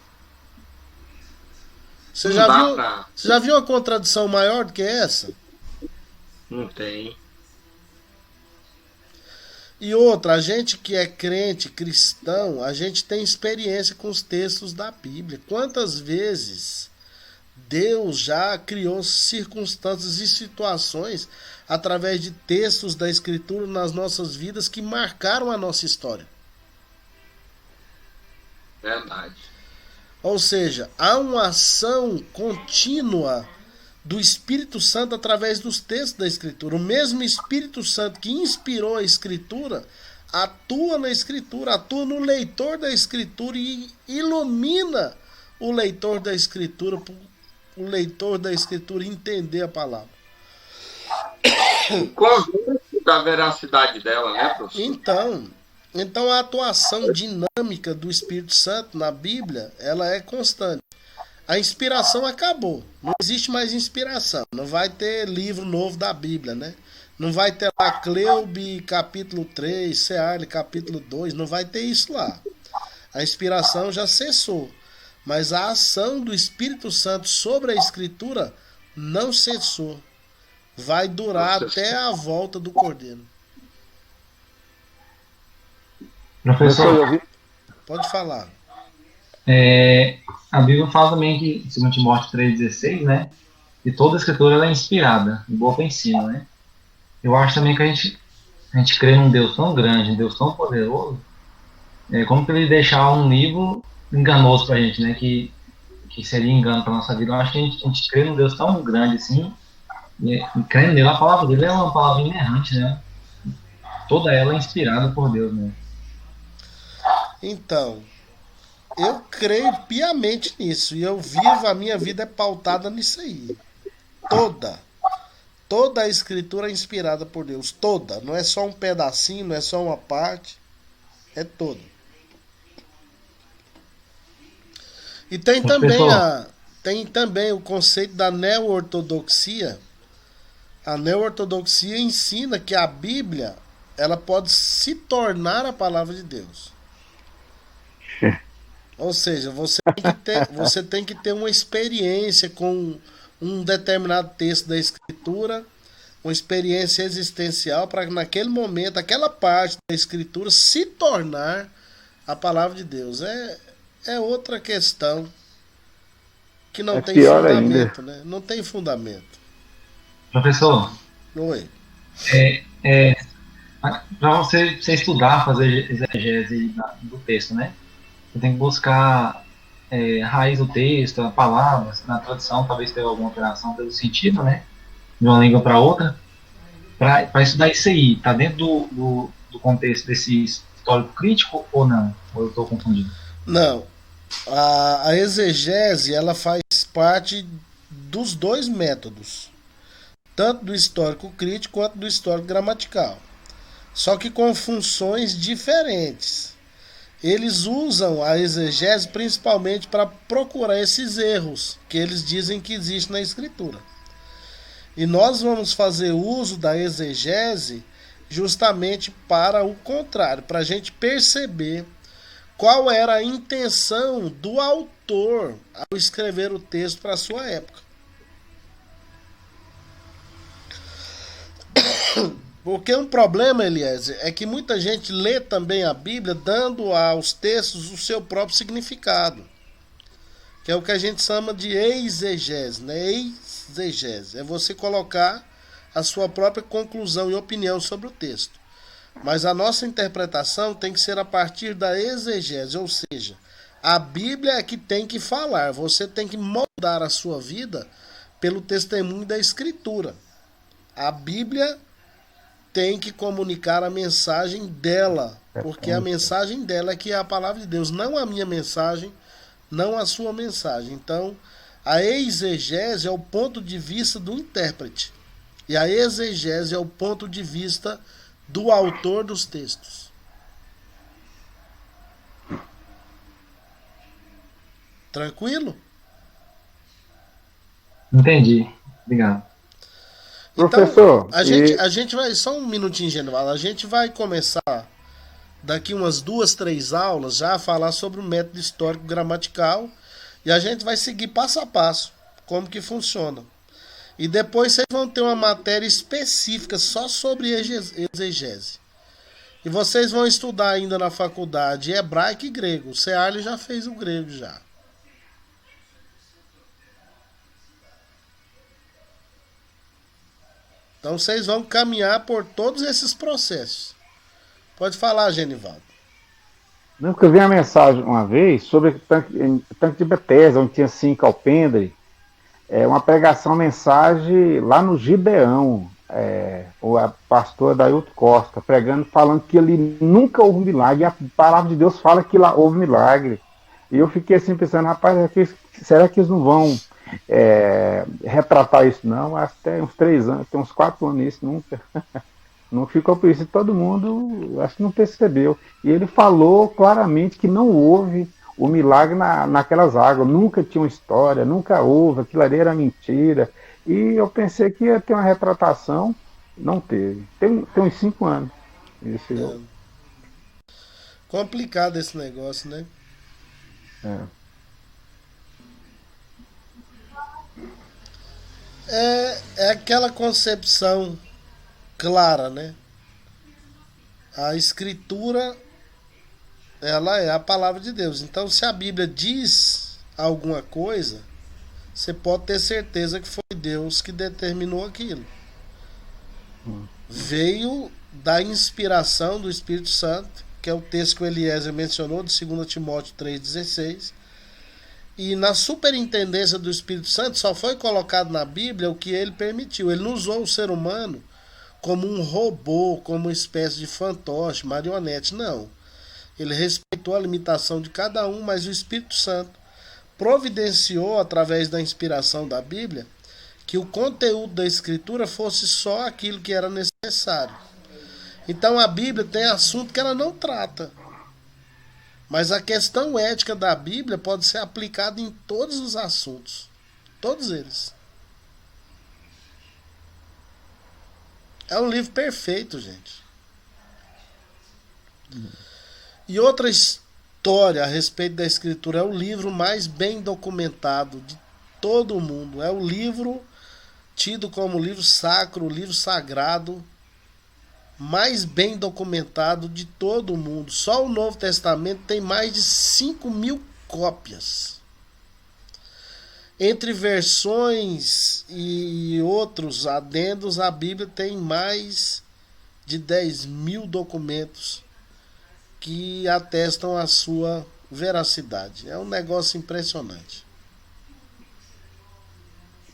Você Não já dá viu, pra. você já viu uma contradição maior do que essa? Não tem. E outra, a gente que é crente, cristão, a gente tem experiência com os textos da Bíblia. Quantas vezes Deus já criou circunstâncias e situações através de textos da Escritura nas nossas vidas que marcaram a nossa história. Verdade. Ou seja, há uma ação contínua do Espírito Santo através dos textos da Escritura. O mesmo Espírito Santo que inspirou a Escritura atua na Escritura, atua no leitor da Escritura e ilumina o leitor da Escritura, o leitor da Escritura entender a palavra. Convence da veracidade dela, né, professor? Então a atuação dinâmica do Espírito Santo na Bíblia, ela é constante. A inspiração acabou. Não existe mais inspiração. Não vai ter livro novo da Bíblia, né? Não vai ter lá Cleube capítulo 3, Searle capítulo 2. Não vai ter isso lá. A inspiração já cessou. Mas a ação do Espírito Santo sobre a Escritura não cessou. Vai durar até a volta do Cordeiro. Professor, Pode falar. A Bíblia fala também que, 2 Timóteo 3,16, né? Que toda a escritura ela é inspirada, e boa para ensino, né? Eu acho também que a gente crê num Deus tão grande, um Deus tão poderoso, como que ele deixar um livro enganoso pra gente, né? Que seria engano pra nossa vida. Eu acho que a gente crê num Deus tão grande assim, e crendo nele, a palavra dele é uma palavra inerrante, né? Toda ela é inspirada por Deus, né? Então, eu creio piamente nisso. E eu vivo, a minha vida é pautada nisso aí. Toda a Escritura é inspirada por Deus. Toda. Não é só um pedacinho, não é só uma parte. É toda. E tem também o conceito da neo-ortodoxia. A neo-ortodoxia ensina que a Bíblia ela pode se tornar a palavra de Deus. Ou seja, você tem que ter uma experiência com um determinado texto da Escritura, uma experiência existencial para naquele momento, aquela parte da Escritura se tornar a palavra de Deus. É outra questão que não tem fundamento, né? Não tem fundamento. Professor, Oi. Para você estudar, fazer exegese do texto, né? Você tem que buscar raiz do texto, a palavra, na tradução talvez tenha alguma alteração pelo sentido, né? De uma língua para outra. Para estudar isso aí, tá dentro do contexto desse histórico crítico ou não? Ou eu estou confundindo? Não. A exegese ela faz parte dos dois métodos, tanto do histórico crítico quanto do histórico gramatical, só que com funções diferentes. Eles usam a exegese principalmente para procurar esses erros que eles dizem que existem na Escritura. E nós vamos fazer uso da exegese justamente para o contrário, para a gente perceber qual era a intenção do autor ao escrever o texto para a sua época. Porque um problema, Eliezer, é que muita gente lê também a Bíblia dando aos textos o seu próprio significado, que é o que a gente chama de exegese, né? Exegese é você colocar a sua própria conclusão e opinião sobre o texto. Mas a nossa interpretação tem que ser a partir da exegese, ou seja, a Bíblia é que tem que falar, você tem que moldar a sua vida pelo testemunho da Escritura. A Bíblia tem que comunicar a mensagem dela, porque a mensagem dela é que é a palavra de Deus, não a minha mensagem, não a sua mensagem. Então, a exegese é o ponto de vista do intérprete, e a exegese é o ponto de vista do autor dos textos. Tranquilo? Entendi. Obrigado. Professor, A gente vai, só um minutinho, Genival, a gente vai começar daqui umas 2, 3 aulas já a falar sobre o método histórico gramatical e a gente vai seguir passo a passo como que funciona. E depois vocês vão ter uma matéria específica só sobre exegese. E vocês vão estudar ainda na faculdade hebraico e grego. O Cearle já fez o grego já. Então vocês vão caminhar por todos esses processos. Pode falar, Genivaldo. não, porque eu vi a mensagem uma vez sobre tanque de Bethesda, onde tinha 5 alpendre. Uma pregação, mensagem lá no Gibeão. O pastor Dailton Costa pregando, falando que ali nunca houve milagre. E a palavra de Deus fala que lá houve milagre. E eu fiquei assim pensando, rapaz, será que eles não vão retratar isso? Não, até uns 3 anos, tem uns 4 anos isso, nunca. Não ficou por isso. E todo mundo, acho que não percebeu. E ele falou claramente que não houve o milagre naquelas águas. Nunca tinha uma história, nunca houve, aquilo ali era mentira. E eu pensei que ia ter uma retratação, não teve. Tem uns 5 anos. Isso Complicado esse negócio, né? É aquela concepção clara, né? A escritura, ela é a palavra de Deus. Então, se a Bíblia diz alguma coisa, você pode ter certeza que foi Deus que determinou aquilo. Veio da inspiração do Espírito Santo, que é o texto que o Eliezer mencionou, de 2 Timóteo 3,16. E na superintendência do Espírito Santo só foi colocado na Bíblia o que ele permitiu. Ele não usou o ser humano como um robô, como uma espécie de fantoche, marionete, não. Ele respeitou a limitação de cada um, mas o Espírito Santo providenciou, através da inspiração da Bíblia, que o conteúdo da Escritura fosse só aquilo que era necessário. Então a Bíblia tem assunto que ela não trata. Mas a questão ética da Bíblia pode ser aplicada em todos os assuntos. Todos eles. É um livro perfeito, gente. E outra história a respeito da Escritura, é o livro mais bem documentado de todo o mundo. É o livro tido como livro sacro, livro sagrado, mais bem documentado de todo o mundo. Só o Novo Testamento tem mais de 5.000 cópias. Entre versões e outros adendos, a Bíblia tem mais de 10.000 documentos que atestam a sua veracidade. É um negócio impressionante.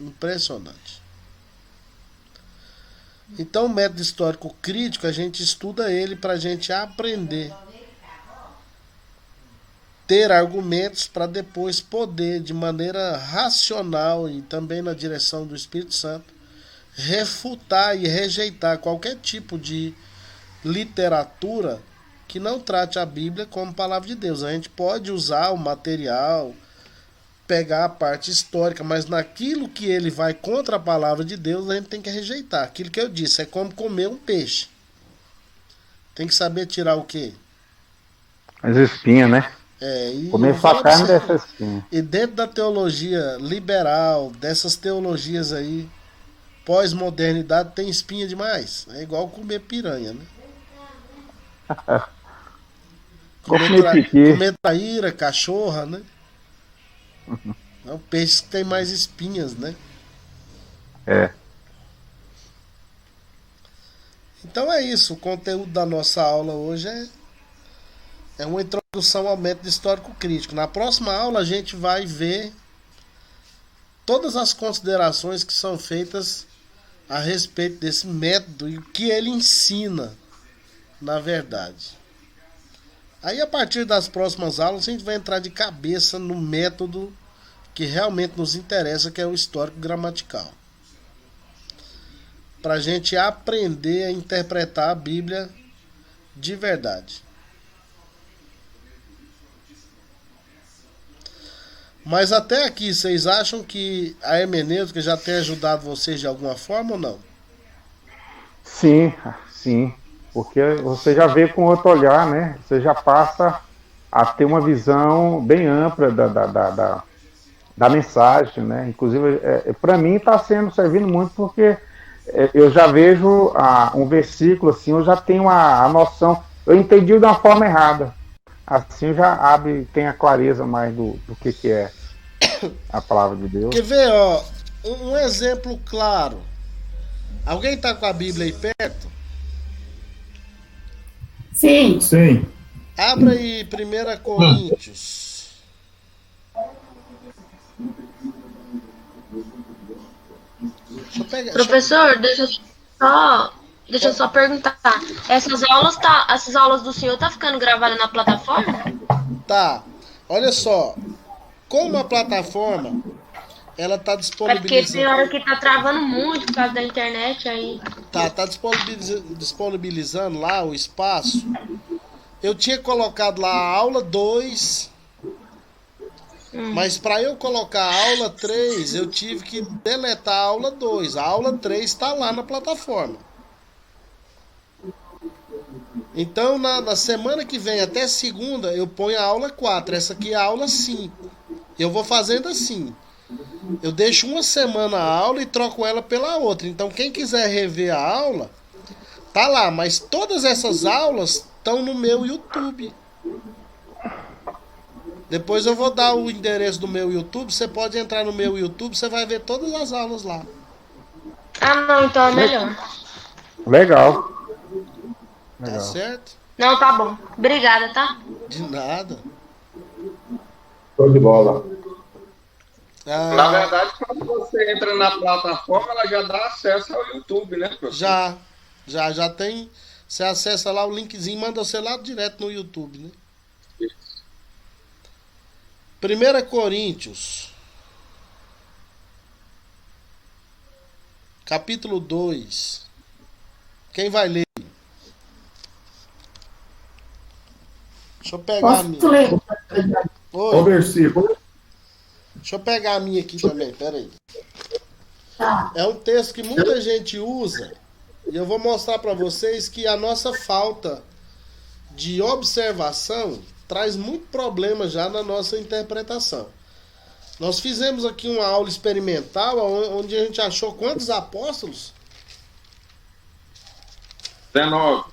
Impressionante. Então, o método histórico crítico, a gente estuda ele para a gente aprender, ter argumentos para depois poder, de maneira racional e também na direção do Espírito Santo, refutar e rejeitar qualquer tipo de literatura que não trate a Bíblia como palavra de Deus. A gente pode usar o material, pegar a parte histórica, mas naquilo que ele vai contra a palavra de Deus, a gente tem que rejeitar. Aquilo que eu disse, é como comer um peixe. Tem que saber tirar o quê? As espinhas, né? Comer só a carne dessa espinha. E dentro da teologia liberal, dessas teologias aí, pós-modernidade, tem espinha demais. É igual comer piranha, né? Comer traíra, cachorra, né? É um peixe que tem mais espinhas, né? Então é isso. O conteúdo da nossa aula hoje é uma introdução ao método histórico crítico. Na próxima aula a gente vai ver todas as considerações que são feitas a respeito desse método e o que ele ensina, na verdade. Aí a partir das próximas aulas a gente vai entrar de cabeça no método que realmente nos interessa, que é o histórico gramatical. Para a gente aprender a interpretar a Bíblia de verdade. Mas até aqui, vocês acham que a hermenêutica já tem ajudado vocês de alguma forma ou não? Sim, sim. Porque você já vê com outro olhar, né? Você já passa a ter uma visão bem ampla da mensagem, né? Inclusive, para mim está servindo muito porque eu já vejo um versículo assim, eu já tenho a noção, eu entendi de uma forma errada. Assim já abre, tem a clareza mais do que é a palavra de Deus. Quer ver, ó, um exemplo claro. Alguém tá com a Bíblia aí perto? Sim. Sim. Abra aí 1 Coríntios. Deixa eu pegar. Professor, deixa eu só perguntar. Essas aulas do senhor tá ficando gravadas na plataforma? Tá. Olha só. Como a plataforma ela tá É porque disponibilizando. tem hora que tá travando muito por causa da internet aí. Tá disponibilizando lá o espaço. Eu tinha colocado lá a aula 2. Mas para eu colocar a aula 3, eu tive que deletar a aula 2. A aula 3 está lá na plataforma. Então, na semana que vem, até segunda, eu ponho a aula 4. Essa aqui é a aula 5. Eu vou fazendo assim. Eu deixo uma semana a aula e troco ela pela outra. Então, quem quiser rever a aula, tá lá. Mas todas essas aulas estão no meu YouTube. Depois eu vou dar o endereço do meu YouTube. Você pode entrar no meu YouTube, você vai ver todas as aulas lá. Ah, não, então é melhor. Legal. Tá certo? Não, tá bom. Obrigada, tá? De nada. Show de bola. Na verdade, quando você entra na plataforma, ela já dá acesso ao YouTube, né, professor? Já tem. Você acessa lá o linkzinho, manda você lá direto no YouTube, né? 1 Coríntios, capítulo 2. Quem vai ler? Deixa eu pegar a minha. Posso ler? O versículo. Deixa eu pegar a minha aqui também, peraí. Tá. É um texto que muita gente usa e eu vou mostrar para vocês que a nossa falta de observação traz muito problema já na nossa interpretação. Nós fizemos aqui uma aula experimental onde a gente achou quantos apóstolos? 19.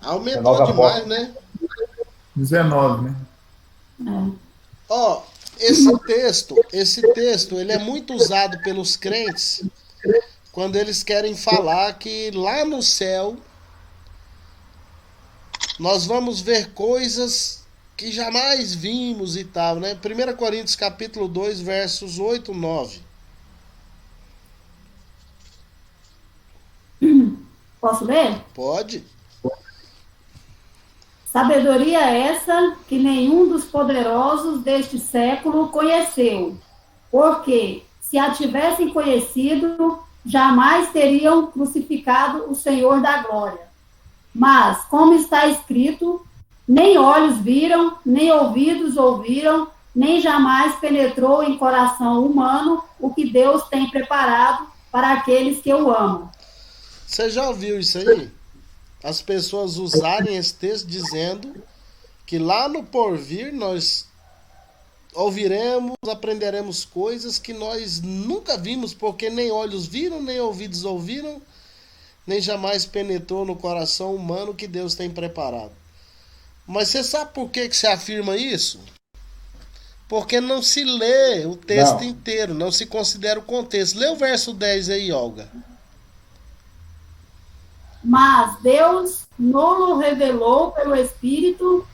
Aumentou 19 demais, apóstolos. né? 19, né? Ó, esse texto, ele é muito usado pelos crentes quando eles querem falar que lá no céu nós vamos ver coisas que jamais vimos e tal, né? 1 Coríntios capítulo 2, versos 8 e 9. Posso ler? Pode? Sabedoria essa que nenhum dos poderosos deste século conheceu, porque, se a tivessem conhecido, jamais teriam crucificado o Senhor da glória. Mas, como está escrito, nem olhos viram, nem ouvidos ouviram, nem jamais penetrou em coração humano o que Deus tem preparado para aqueles que o amam. Você já ouviu isso aí? As pessoas usarem esse texto dizendo que lá no porvir nós ouviremos, aprenderemos coisas que nós nunca vimos, porque nem olhos viram, nem ouvidos ouviram, nem jamais penetrou no coração humano que Deus tem preparado. Mas você sabe por que se afirma isso? Porque não se lê o texto inteiro, não se considera o contexto. Lê o verso 10 aí, Olga. Mas Deus não o revelou pelo Espírito,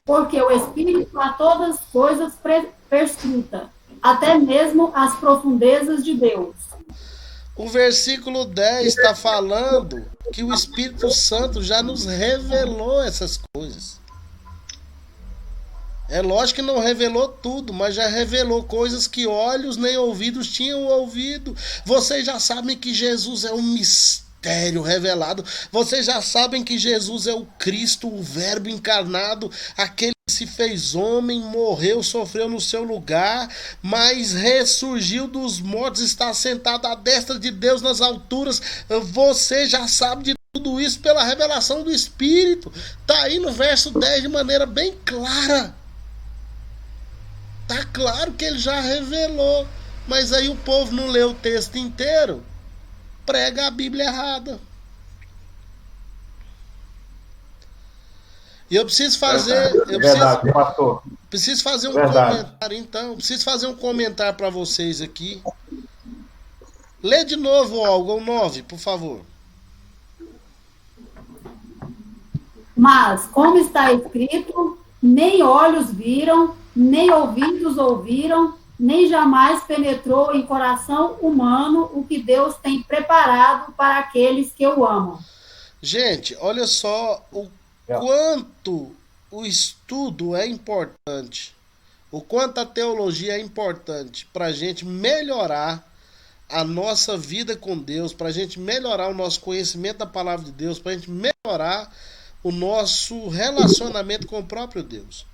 porque o Espírito a todas as coisas perscruta, até mesmo as profundezas de Deus. O versículo 10 está falando que o Espírito Santo já nos revelou essas coisas. É lógico que não revelou tudo, mas já revelou coisas que olhos nem ouvidos tinham ouvido. Vocês já sabem que Jesus é um mistério mistério revelado. Vocês já sabem que Jesus é o Cristo, o Verbo encarnado, aquele que se fez homem, morreu, sofreu no seu lugar, mas ressurgiu dos mortos, está sentado à destra de Deus nas alturas. Você já sabe de tudo isso pela revelação do Espírito. Está aí no verso 10 de maneira bem clara. Está claro que ele já revelou. Mas aí o povo não lê o texto inteiro, prega a Bíblia errada. E eu preciso fazer. Verdade, pastor. Preciso fazer um Verdade. comentário, então. Preciso fazer um comentário para vocês aqui. Lê de novo, Olga, o 9, por favor. Mas, como está escrito, nem olhos viram, nem ouvidos ouviram, nem jamais penetrou em coração humano o que Deus tem preparado para aqueles que o amam. Gente, olha só o quanto o estudo é importante, o quanto a teologia é importante para a gente melhorar a nossa vida com Deus, para a gente melhorar o nosso conhecimento da palavra de Deus, para a gente melhorar o nosso relacionamento com o próprio Deus.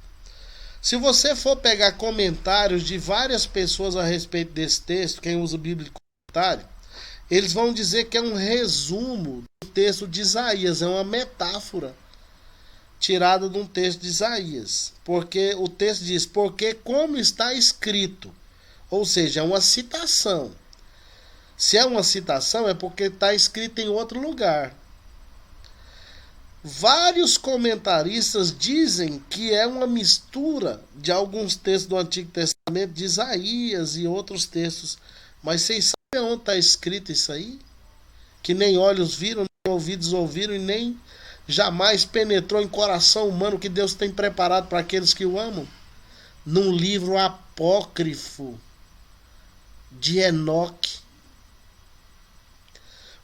Se você for pegar comentários de várias pessoas a respeito desse texto, quem usa a Bíblia de comentário, eles vão dizer que é um resumo do texto de Isaías, é uma metáfora tirada de um texto de Isaías. Porque o texto diz, porque como está escrito, ou seja, é uma citação. Se é uma citação, é porque está escrito em outro lugar. Vários comentaristas dizem que é uma mistura de alguns textos do Antigo Testamento, de Isaías e outros textos. Mas vocês sabem onde está escrito isso aí? Que nem olhos viram, nem ouvidos ouviram e nem jamais penetrou em coração humano que Deus tem preparado para aqueles que o amam? Num livro apócrifo de Enoque.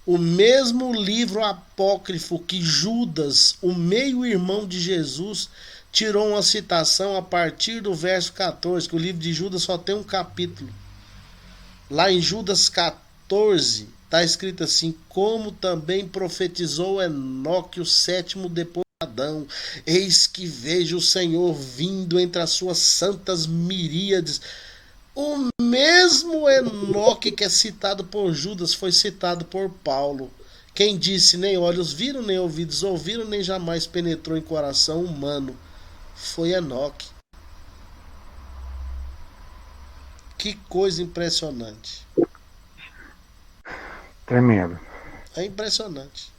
O mesmo livro apócrifo que Judas, o meio-irmão de Jesus, tirou uma citação a partir do verso 14, que o livro de Judas só tem um capítulo. Lá em Judas 14, está escrito assim, como também profetizou Enoque, o sétimo depois de Adão, eis que vejo o Senhor vindo entre as suas santas miríades. O mesmo Enoque que é citado por Judas foi citado por Paulo. Quem disse nem olhos viram, nem ouvidos ouviram, nem jamais penetrou em coração humano foi Enoque. Que coisa impressionante. Tremendo. É impressionante.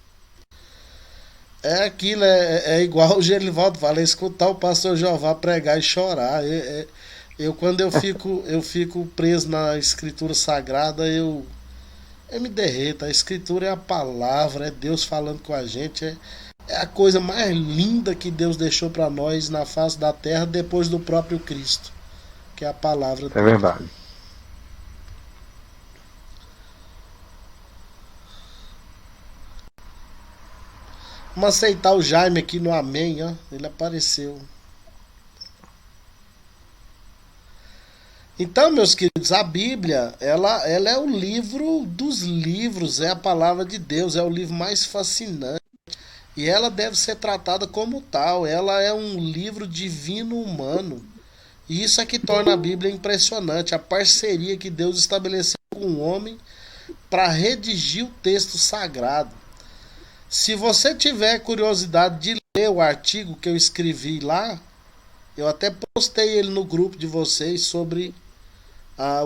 É aquilo, é igual o Gerivaldo fala, é escutar o pastor Jeová pregar e chorar. Quando eu fico preso na escritura sagrada, eu me derreto. A escritura é a palavra, é Deus falando com a gente, é a coisa mais linda que Deus deixou para nós na face da terra depois do próprio Cristo, que é a palavra dele. É verdade. Vamos aceitar o Jaime aqui no Amém, ó. Ele apareceu. Então, meus queridos, a Bíblia, ela é o livro dos livros, é a palavra de Deus, é o livro mais fascinante. E ela deve ser tratada como tal. Ela é um livro divino humano. E isso é que torna a Bíblia impressionante. A parceria que Deus estabeleceu com o homem para redigir o texto sagrado. Se você tiver curiosidade de ler o artigo que eu escrevi lá, eu até postei ele no grupo de vocês sobre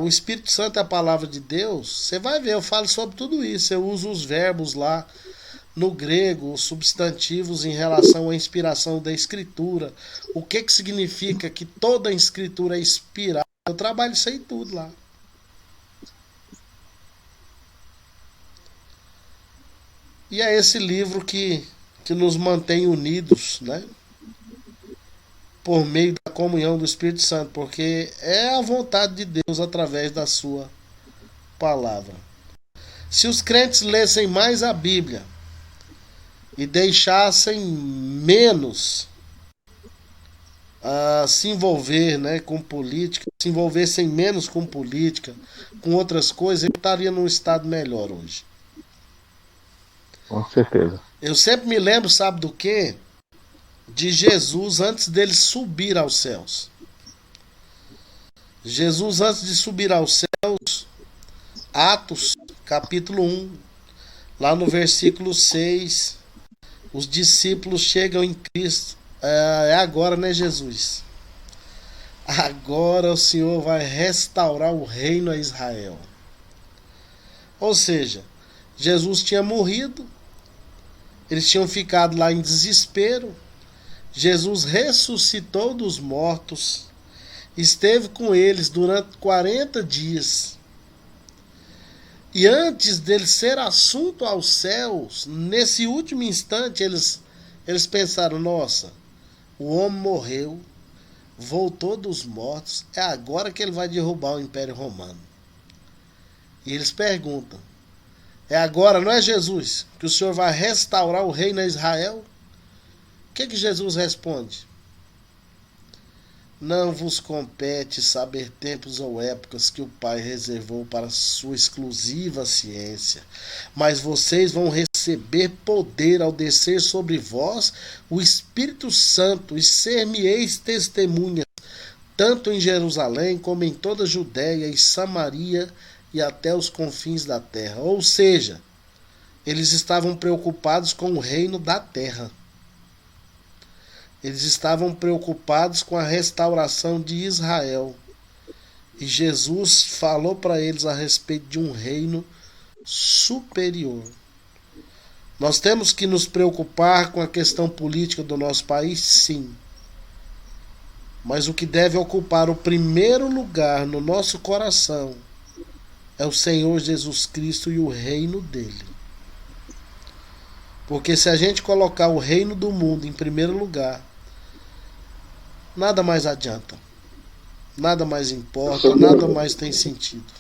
o Espírito Santo é a palavra de Deus. Você vai ver, eu falo sobre tudo isso. Eu uso os verbos lá no grego, os substantivos em relação à inspiração da escritura. O que significa que toda a escritura é inspirada. Eu trabalho isso aí tudo lá. E é esse livro que nos mantém unidos, né? Por meio da comunhão do Espírito Santo, porque é a vontade de Deus através da sua palavra. Se os crentes lessem mais a Bíblia e deixassem menos se envolver, né, com política, se envolvessem menos com política, com outras coisas, ele estaria num estado melhor hoje. Com certeza. Eu sempre me lembro, sabe do quê? De Jesus antes dele subir aos céus. Jesus antes de subir aos céus, Atos, capítulo 1, lá no versículo 6, os discípulos chegam em Cristo. É agora, né, Jesus? Agora o Senhor vai restaurar o reino a Israel. Ou seja, Jesus tinha morrido, eles tinham ficado lá em desespero. Jesus ressuscitou dos mortos, esteve com eles durante 40 dias. E antes dele ser assunto aos céus, nesse último instante, eles pensaram: nossa, o homem morreu, voltou dos mortos, é agora que ele vai derrubar o Império Romano. E eles perguntam: é agora, não é, Jesus, que o Senhor vai restaurar o reino a Israel? O que Jesus responde? Não vos compete saber tempos ou épocas que o Pai reservou para sua exclusiva ciência, mas vocês vão receber poder ao descer sobre vós o Espírito Santo, e ser-me-eis testemunhas, tanto em Jerusalém como em toda a Judéia e Samaria e até os confins da terra. Ou seja, eles estavam preocupados com o reino da terra. Eles estavam preocupados com a restauração de Israel. E Jesus falou para eles a respeito de um reino superior. Nós temos que nos preocupar com a questão política do nosso país, sim. Mas o que deve ocupar o primeiro lugar no nosso coração é o Senhor Jesus Cristo e o reino dele. Porque se a gente colocar o reino do mundo em primeiro lugar, nada mais adianta. Nada mais importa, nada mais tem sentido.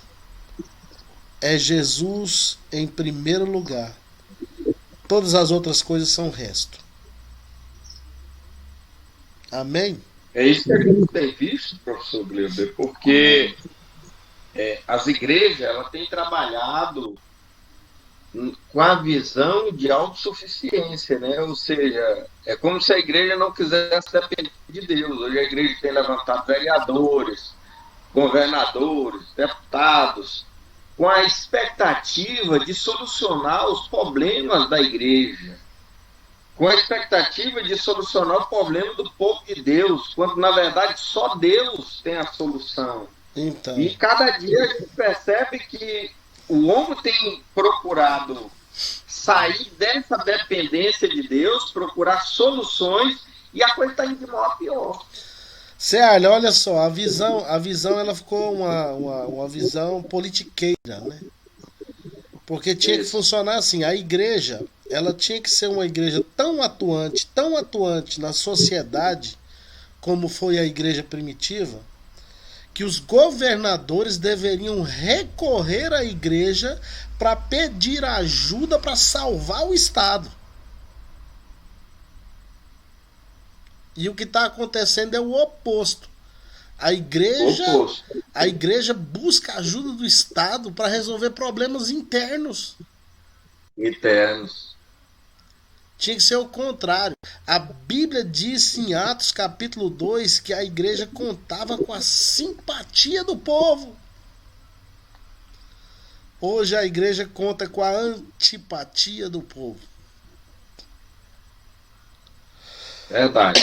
É Jesus em primeiro lugar. Todas as outras coisas são resto. Amém? É isso que a gente tem visto, professor Gleuber, porque as igrejas elas têm trabalhado com a visão de autossuficiência, né? Ou seja, é como se a igreja não quisesse depender de Deus. Hoje a igreja tem levantado vereadores, governadores, deputados, com a expectativa de solucionar os problemas da igreja, com a expectativa de solucionar o problema do povo de Deus, quando na verdade só Deus tem a solução. Então. E cada dia a gente percebe que o homem tem procurado sair dessa dependência de Deus, procurar soluções, e a coisa está indo de mal a pior. Célia, olha só, a visão ela ficou uma visão politiqueira, né? Porque tinha que funcionar assim, a igreja, ela tinha que ser uma igreja tão atuante na sociedade, como foi a igreja primitiva, que os governadores deveriam recorrer à igreja para pedir ajuda para salvar o Estado. E o que está acontecendo é o oposto. A igreja busca ajuda do Estado para resolver problemas internos. Tinha que ser o contrário. A Bíblia diz em Atos capítulo 2 que a igreja contava com a simpatia do povo. Hoje a igreja conta com a antipatia do povo. Verdade.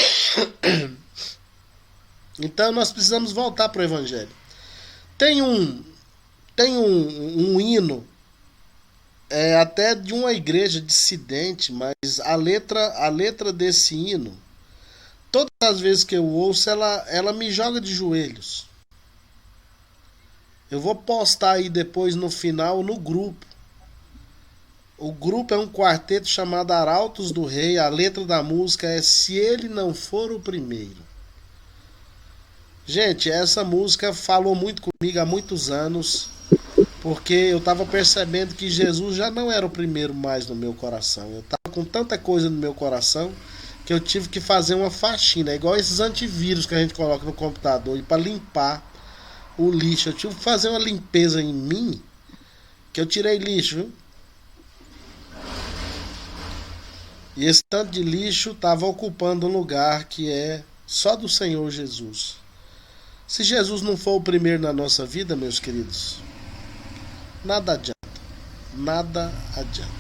Então nós precisamos voltar para o Evangelho. Tem um hino até de uma igreja dissidente, mas a letra desse hino, todas as vezes que eu ouço, ela me joga de joelhos. Eu vou postar aí depois no final no grupo. O grupo é um quarteto chamado Arautos do Rei. A letra da música é Se Ele Não For o Primeiro. Gente, essa música falou muito comigo há muitos anos, porque eu estava percebendo que Jesus já não era o primeiro mais no meu coração. Eu estava com tanta coisa no meu coração que eu tive que fazer uma faxina. É igual esses antivírus que a gente coloca no computador, e para limpar o lixo. Eu tive que fazer uma limpeza em mim, que eu tirei lixo, viu? E esse tanto de lixo estava ocupando um lugar que é só do Senhor Jesus. Se Jesus não for o primeiro na nossa vida, meus queridos, nada adianta. Nada adianta.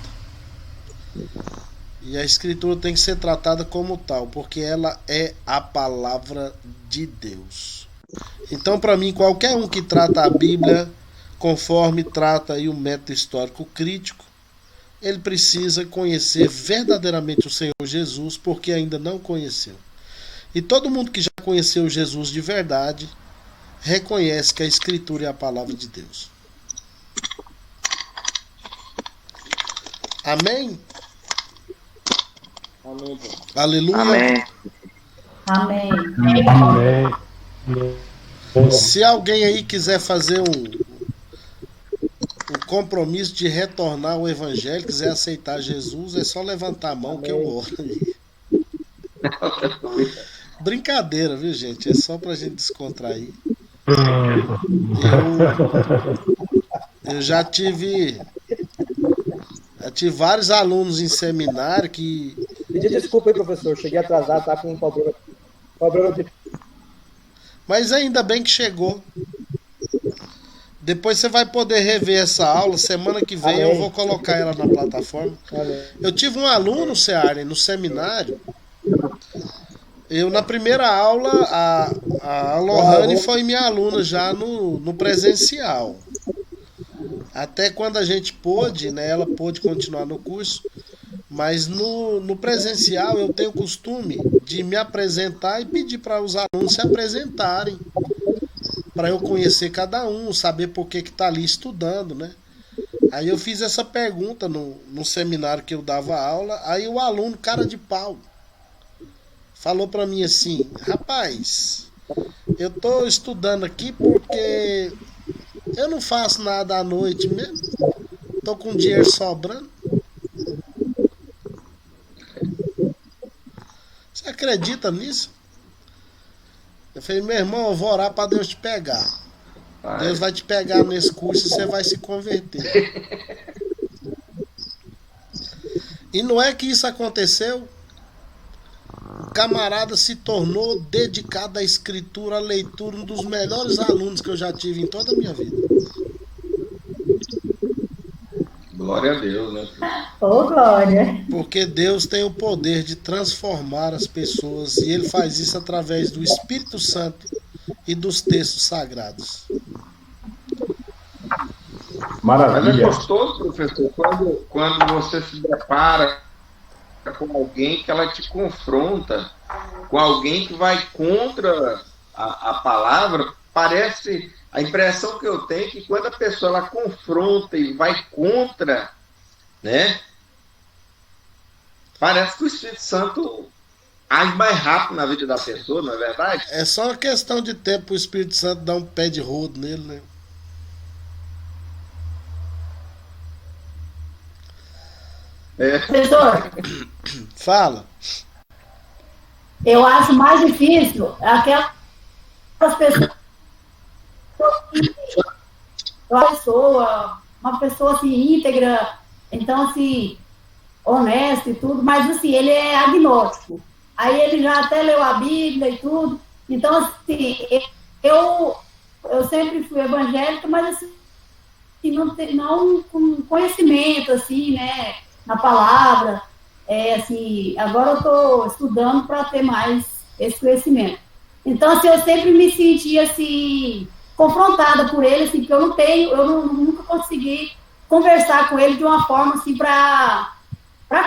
E a Escritura tem que ser tratada como tal, porque ela é a palavra de Deus. Então, para mim, qualquer um que trata a Bíblia conforme trata aí o método histórico crítico, ele precisa conhecer verdadeiramente o Senhor Jesus, porque ainda não conheceu. E todo mundo que já conheceu Jesus de verdade reconhece que a Escritura é a palavra de Deus. Amém? Amém. Aleluia. Amém. Amém. Se alguém aí quiser fazer um compromisso de retornar ao Evangelho, quiser aceitar Jesus, é só levantar a mão que eu oro. Brincadeira, viu, gente? É só pra gente descontrair. Eu já tive vários alunos em seminário que... Pedir desculpa aí, professor. Cheguei atrasado, tá com um problema de... Mas ainda bem que chegou. Depois você vai poder rever essa aula. Semana que vem eu vou colocar ela na plataforma. Eu tive um aluno, Seara, no seminário. Na primeira aula, a Lohane foi minha aluna já no presencial. Até quando a gente pôde, né, ela pôde continuar no curso. Mas no presencial eu tenho o costume de me apresentar e pedir para os alunos se apresentarem. Para eu conhecer cada um, saber por que está ali estudando, né? Aí eu fiz essa pergunta no seminário que eu dava aula. Aí o aluno, cara de pau, falou para mim assim: rapaz, eu tô estudando aqui porque eu não faço nada à noite mesmo. Tô com dinheiro sobrando. Você acredita nisso? Eu falei: meu irmão, eu vou orar para Deus te pegar. Deus vai te pegar nesse curso e você vai se converter. E não é que isso aconteceu. O camarada se tornou dedicado à escritura, à leitura, um dos melhores alunos que eu já tive em toda a minha vida. Glória a Deus, né? Ô, glória. Porque Deus tem o poder de transformar as pessoas e Ele faz isso através do Espírito Santo e dos textos sagrados. Maravilha. Mas é gostoso, professor, quando você se depara com alguém que ela te confronta, com alguém que vai contra a palavra. Parece, a impressão que eu tenho é que quando a pessoa ela confronta e vai contra, né, parece que o Espírito Santo age mais rápido na vida da pessoa, não é verdade? É só uma questão de tempo para o Espírito Santo dar um pé de rodo nele, né? Professor, fala. Eu acho mais difícil aquelas pessoas, uma pessoa assim, íntegra, então assim, honesta e tudo, mas assim, ele é agnóstico. Aí ele já até leu a Bíblia e tudo. Então, assim, eu sempre fui evangélica, mas assim, não com conhecimento, assim, né, na palavra. Assim, agora eu estou estudando para ter mais esse conhecimento. Então, assim, eu sempre me senti, assim, confrontada por ele, assim, porque eu nunca consegui conversar com ele de uma forma, assim, para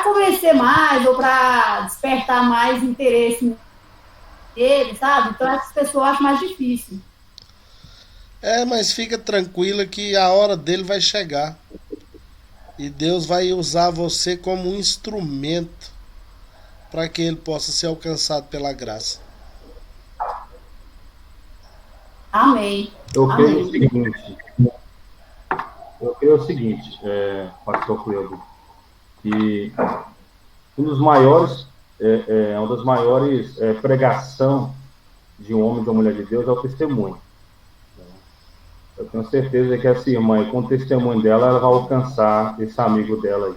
convencer mais ou para despertar mais interesse nele, sabe? Então, essas pessoas eu acho mais difícil. Mas fica tranquila que a hora dele vai chegar. E Deus vai usar você como um instrumento para que ele possa ser alcançado pela graça. Amém. Eu creio o seguinte, pastor Coelho, que uma das maiores pregação de um homem e de uma mulher de Deus é o testemunho. Eu tenho certeza que essa irmã, com o testemunho dela, ela vai alcançar esse amigo dela aí.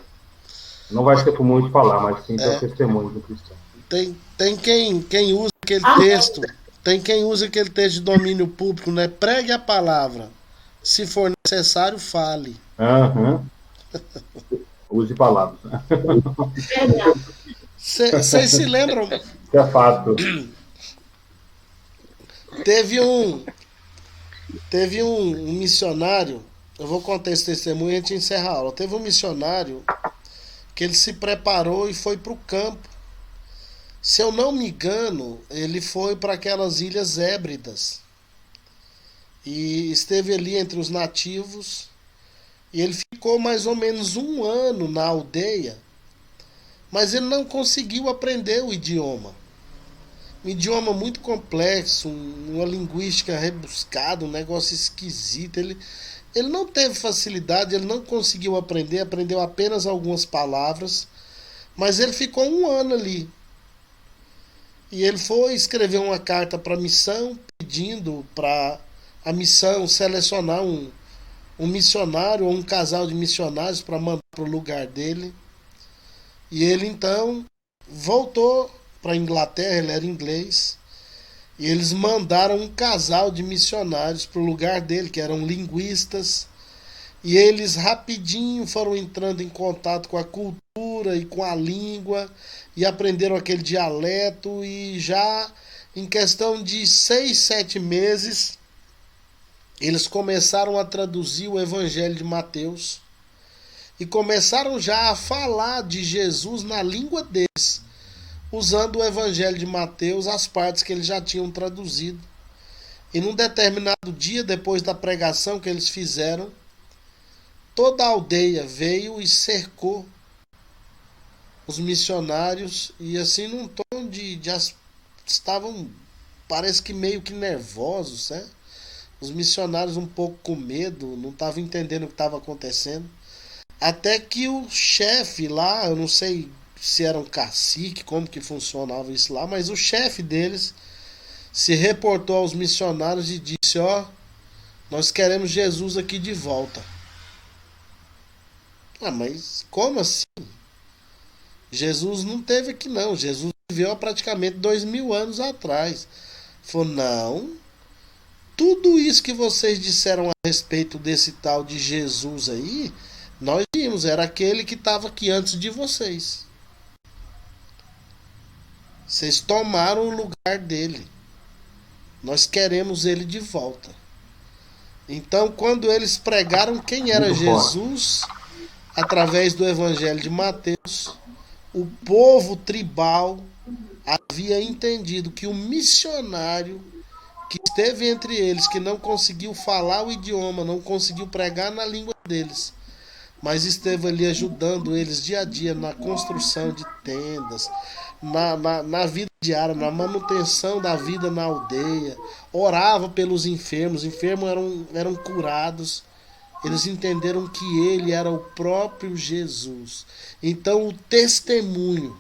Não vai ser por muito falar, mas sim pelo testemunho do cristão. Tem quem usa aquele texto, tem quem usa aquele texto de domínio público, né? Pregue a palavra. Se for necessário, fale. Use palavras. Vocês se lembram? É fato. Teve um missionário, eu vou contar esse testemunho e a gente encerra a aula. Teve um missionário que ele se preparou e foi para o campo. Se eu não me engano, ele foi para aquelas Ilhas Hébridas. E esteve ali entre os nativos. E ele ficou mais ou menos 1 ano na aldeia. Mas ele não conseguiu aprender o idioma. Um idioma muito complexo, uma linguística rebuscada, um negócio esquisito. Ele não teve facilidade, ele não conseguiu aprender, aprendeu apenas algumas palavras. Mas ele ficou 1 ano ali. E ele foi escrever uma carta para a missão, pedindo para a missão selecionar um missionário ou um casal de missionários para mandar para o lugar dele. E ele então voltou para a Inglaterra, ele era inglês, e eles mandaram um casal de missionários para o lugar dele, que eram linguistas, e eles rapidinho foram entrando em contato com a cultura e com a língua, e aprenderam aquele dialeto, e já em questão de 6, 7 meses, eles começaram a traduzir o Evangelho de Mateus, e começaram já a falar de Jesus na língua deles, usando o Evangelho de Mateus, as partes que eles já tinham traduzido. E num determinado dia, depois da pregação que eles fizeram, toda a aldeia veio e cercou os missionários, e assim num tom de estavam, parece que meio que nervosos, né? Os missionários um pouco com medo, não estavam entendendo o que estava acontecendo. Até que o chefe lá, eu não sei se era um cacique, como que funcionava isso lá, mas o chefe deles se reportou aos missionários e disse: ó, nós queremos Jesus aqui de volta. Ah, mas como assim? Jesus não teve aqui não, Jesus viveu há praticamente 2000 anos atrás. Falou: não, tudo isso que vocês disseram a respeito desse tal de Jesus aí, nós vimos, era aquele que estava aqui antes de vocês. Vocês tomaram o lugar dele. Nós queremos ele de volta. Então, quando eles pregaram quem era Jesus, através do Evangelho de Mateus, o povo tribal havia entendido que o missionário que esteve entre eles, que não conseguiu falar o idioma, não conseguiu pregar na língua deles, mas esteve ali ajudando eles dia a dia na construção de tendas, na vida diária, na manutenção da vida na aldeia, orava pelos enfermos, os enfermos eram curados. Eles entenderam que ele era o próprio Jesus. Então o testemunho,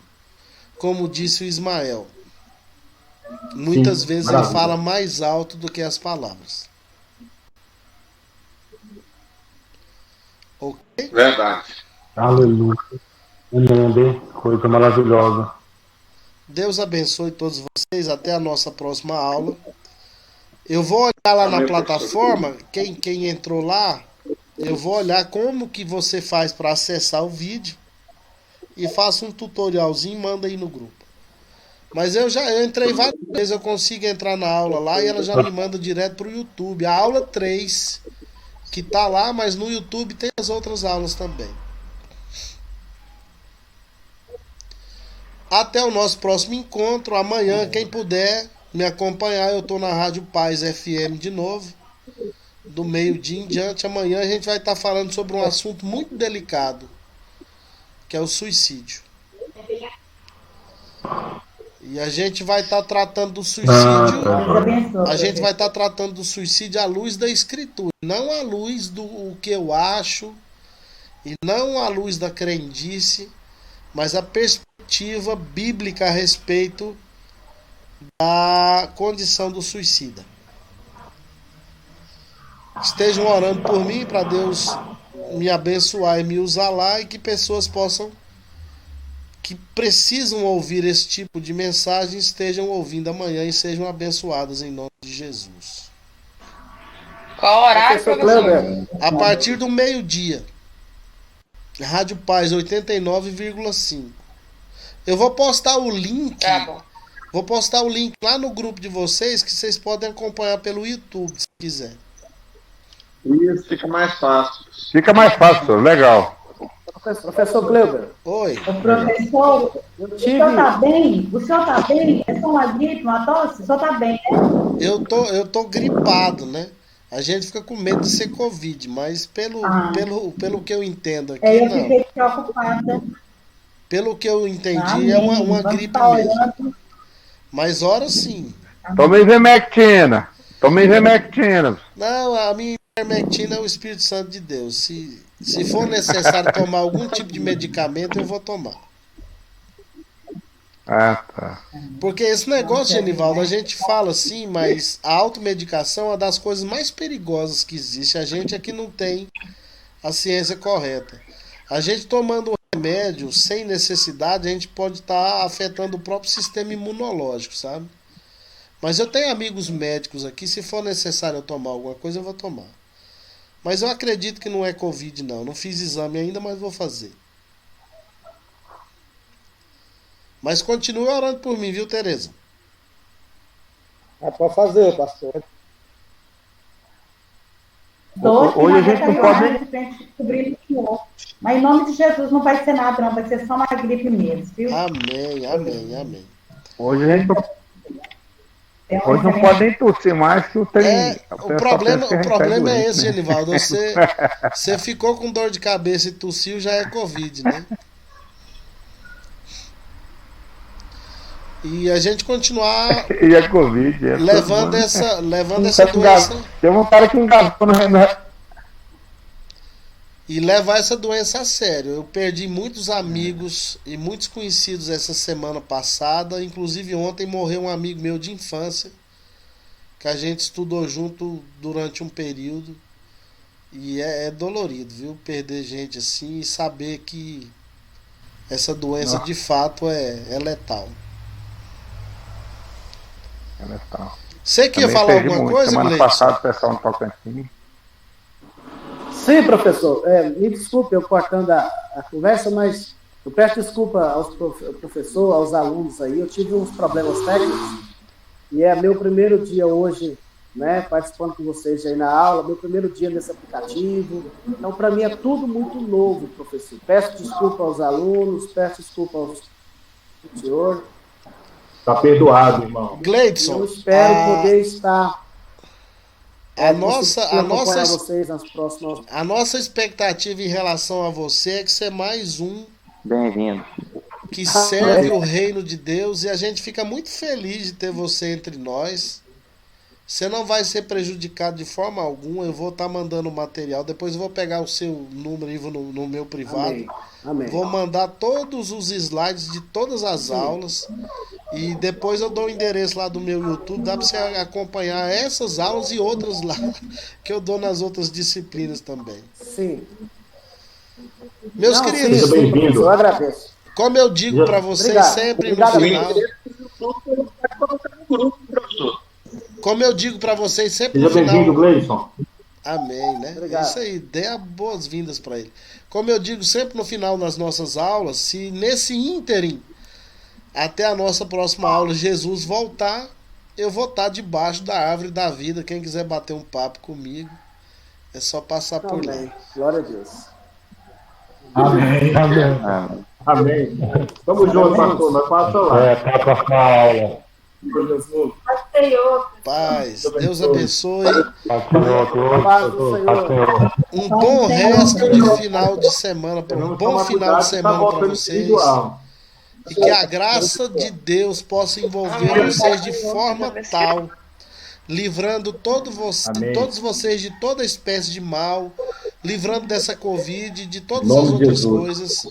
como disse o Ismael, muitas vezes ele fala mais alto do que as palavras. Ok? Verdade. Aleluia. Amém. Coisa maravilhosa. Deus abençoe todos vocês. Até a nossa próxima aula. Eu vou olhar lá na plataforma, quem entrou lá, eu vou olhar como que você faz para acessar o vídeo e faço um tutorialzinho e manda aí no grupo. Mas eu entrei várias vezes, eu consigo entrar na aula lá e ela já me manda direto para o YouTube. A aula 3, que tá lá, mas no YouTube tem as outras aulas também. Até o nosso próximo encontro. Amanhã, quem puder me acompanhar, eu tô na Rádio Paz FM de novo, do meio-dia em diante. Amanhã a gente vai estar falando sobre um assunto muito delicado, que é o suicídio. E a gente vai estar tratando do suicídio. A gente vai estar tratando do suicídio à luz da Escritura, não à luz do que eu acho, e não à luz da crendice, mas a perspectiva bíblica a respeito da condição do suicida. Estejam orando por mim para Deus me abençoar e me usar lá, e que pessoas possam que precisam ouvir esse tipo de mensagem estejam ouvindo amanhã e sejam abençoadas em nome de Jesus. Qual horário, professor? A partir do meio-dia. Rádio Paz 89,5. Eu vou postar o link. Tá bom. Vou postar o link lá no grupo de vocês que vocês podem acompanhar pelo YouTube, se quiser. Isso fica mais fácil. Fica mais fácil, legal. Professor Gleuber. Oi. Professor, o senhor tá bem? O senhor tá bem? É só uma gripe, uma tosse? O senhor tá bem, né? Eu tô gripado, né? A gente fica com medo de ser Covid, mas pelo que eu entendo aqui, Eu não. fiquei preocupada. Pelo que eu entendi, Amém. é uma Vamos gripe tá mesmo. orando. Mas ora sim. Tome ivermectina. Não, a minha ivermectina é o Espírito Santo de Deus. Se for necessário tomar algum tipo de medicamento, eu vou tomar. Ah, tá. Porque esse negócio, Genivaldo, a gente fala assim, mas a automedicação é uma das coisas mais perigosas que existe. A gente aqui não tem a ciência correta. A gente tomando um remédio sem necessidade, a gente pode estar afetando o próprio sistema imunológico, sabe? Mas eu tenho amigos médicos aqui, se for necessário eu tomar alguma coisa, eu vou tomar. Mas eu acredito que não é Covid, não. Não fiz exame ainda, mas vou fazer. Mas continue orando por mim, viu, Tereza? Pode fazer, pastor. Hoje a gente não pode... Descobrir o senhor. Mas em nome de Jesus não vai ser nada, não. Vai ser só uma gripe mesmo, viu? Amém. Hoje a gente não pode nem tossir mais, que tem... O problema é esse, Genivaldo. Você ficou com dor de cabeça e tossiu, já é Covid, né? E a gente continuar e a Covid, levando essa doença. Tem um cara que engasgou no remédio. E levar essa doença a sério. Eu perdi muitos amigos e muitos conhecidos essa semana passada. Inclusive ontem morreu um amigo meu de infância, que a gente estudou junto durante um período. E é dolorido, viu? Perder gente assim e saber que essa doença de fato é letal. Você quer falar alguma coisa, Semana Gleison? passada o pessoal no Tocantins. Sim, professor. Me desculpe eu cortando a conversa, mas eu peço desculpa aos professores, aos alunos aí. Eu tive uns problemas técnicos e é meu primeiro dia hoje, né, participando com vocês aí na aula, meu primeiro dia nesse aplicativo. Então, para mim é tudo muito novo, professor. Peço desculpa aos alunos, peço desculpa ao senhor. Tá perdoado, irmão. Gleidson, eu espero poder estar... A nossa vocês nas próximas... A nossa expectativa em relação a você é que você é mais um bem-vindo que serve o reino de Deus, e a gente fica muito feliz de ter você entre nós. Você não vai ser prejudicado de forma alguma. Eu vou estar mandando o material, depois eu vou pegar o seu número aí no meu privado. Amém. Vou mandar todos os slides de todas as aulas. E depois eu dou o endereço lá do meu YouTube. Dá para você acompanhar essas aulas e outras lá que eu dou nas outras disciplinas também. Sim. Meus queridos, bem-vindo. Eu agradeço. Como eu digo para vocês sempre no final. Como eu digo para vocês sempre no final. Seja bem-vindo, Gleison. Amém, né? Obrigado. Isso aí, dê boas-vindas para ele. Como eu digo sempre no final das nossas aulas, se nesse ínterim, até a nossa próxima aula, Jesus voltar, eu vou estar debaixo da árvore da vida. Quem quiser bater um papo comigo, é só passar por lá. Glória a Deus. Amém. Amém. Tamo junto, pastor. Nós passamos lá. Até a próxima aula. Professor. Paz, Deus abençoe. Paz do Senhor. Um bom resto de final de semana, um bom final de semana para vocês. E que a graça de Deus possa envolver vocês de forma tal, livrando todos vocês de toda espécie de mal, livrando dessa Covid, de todas as outras coisas.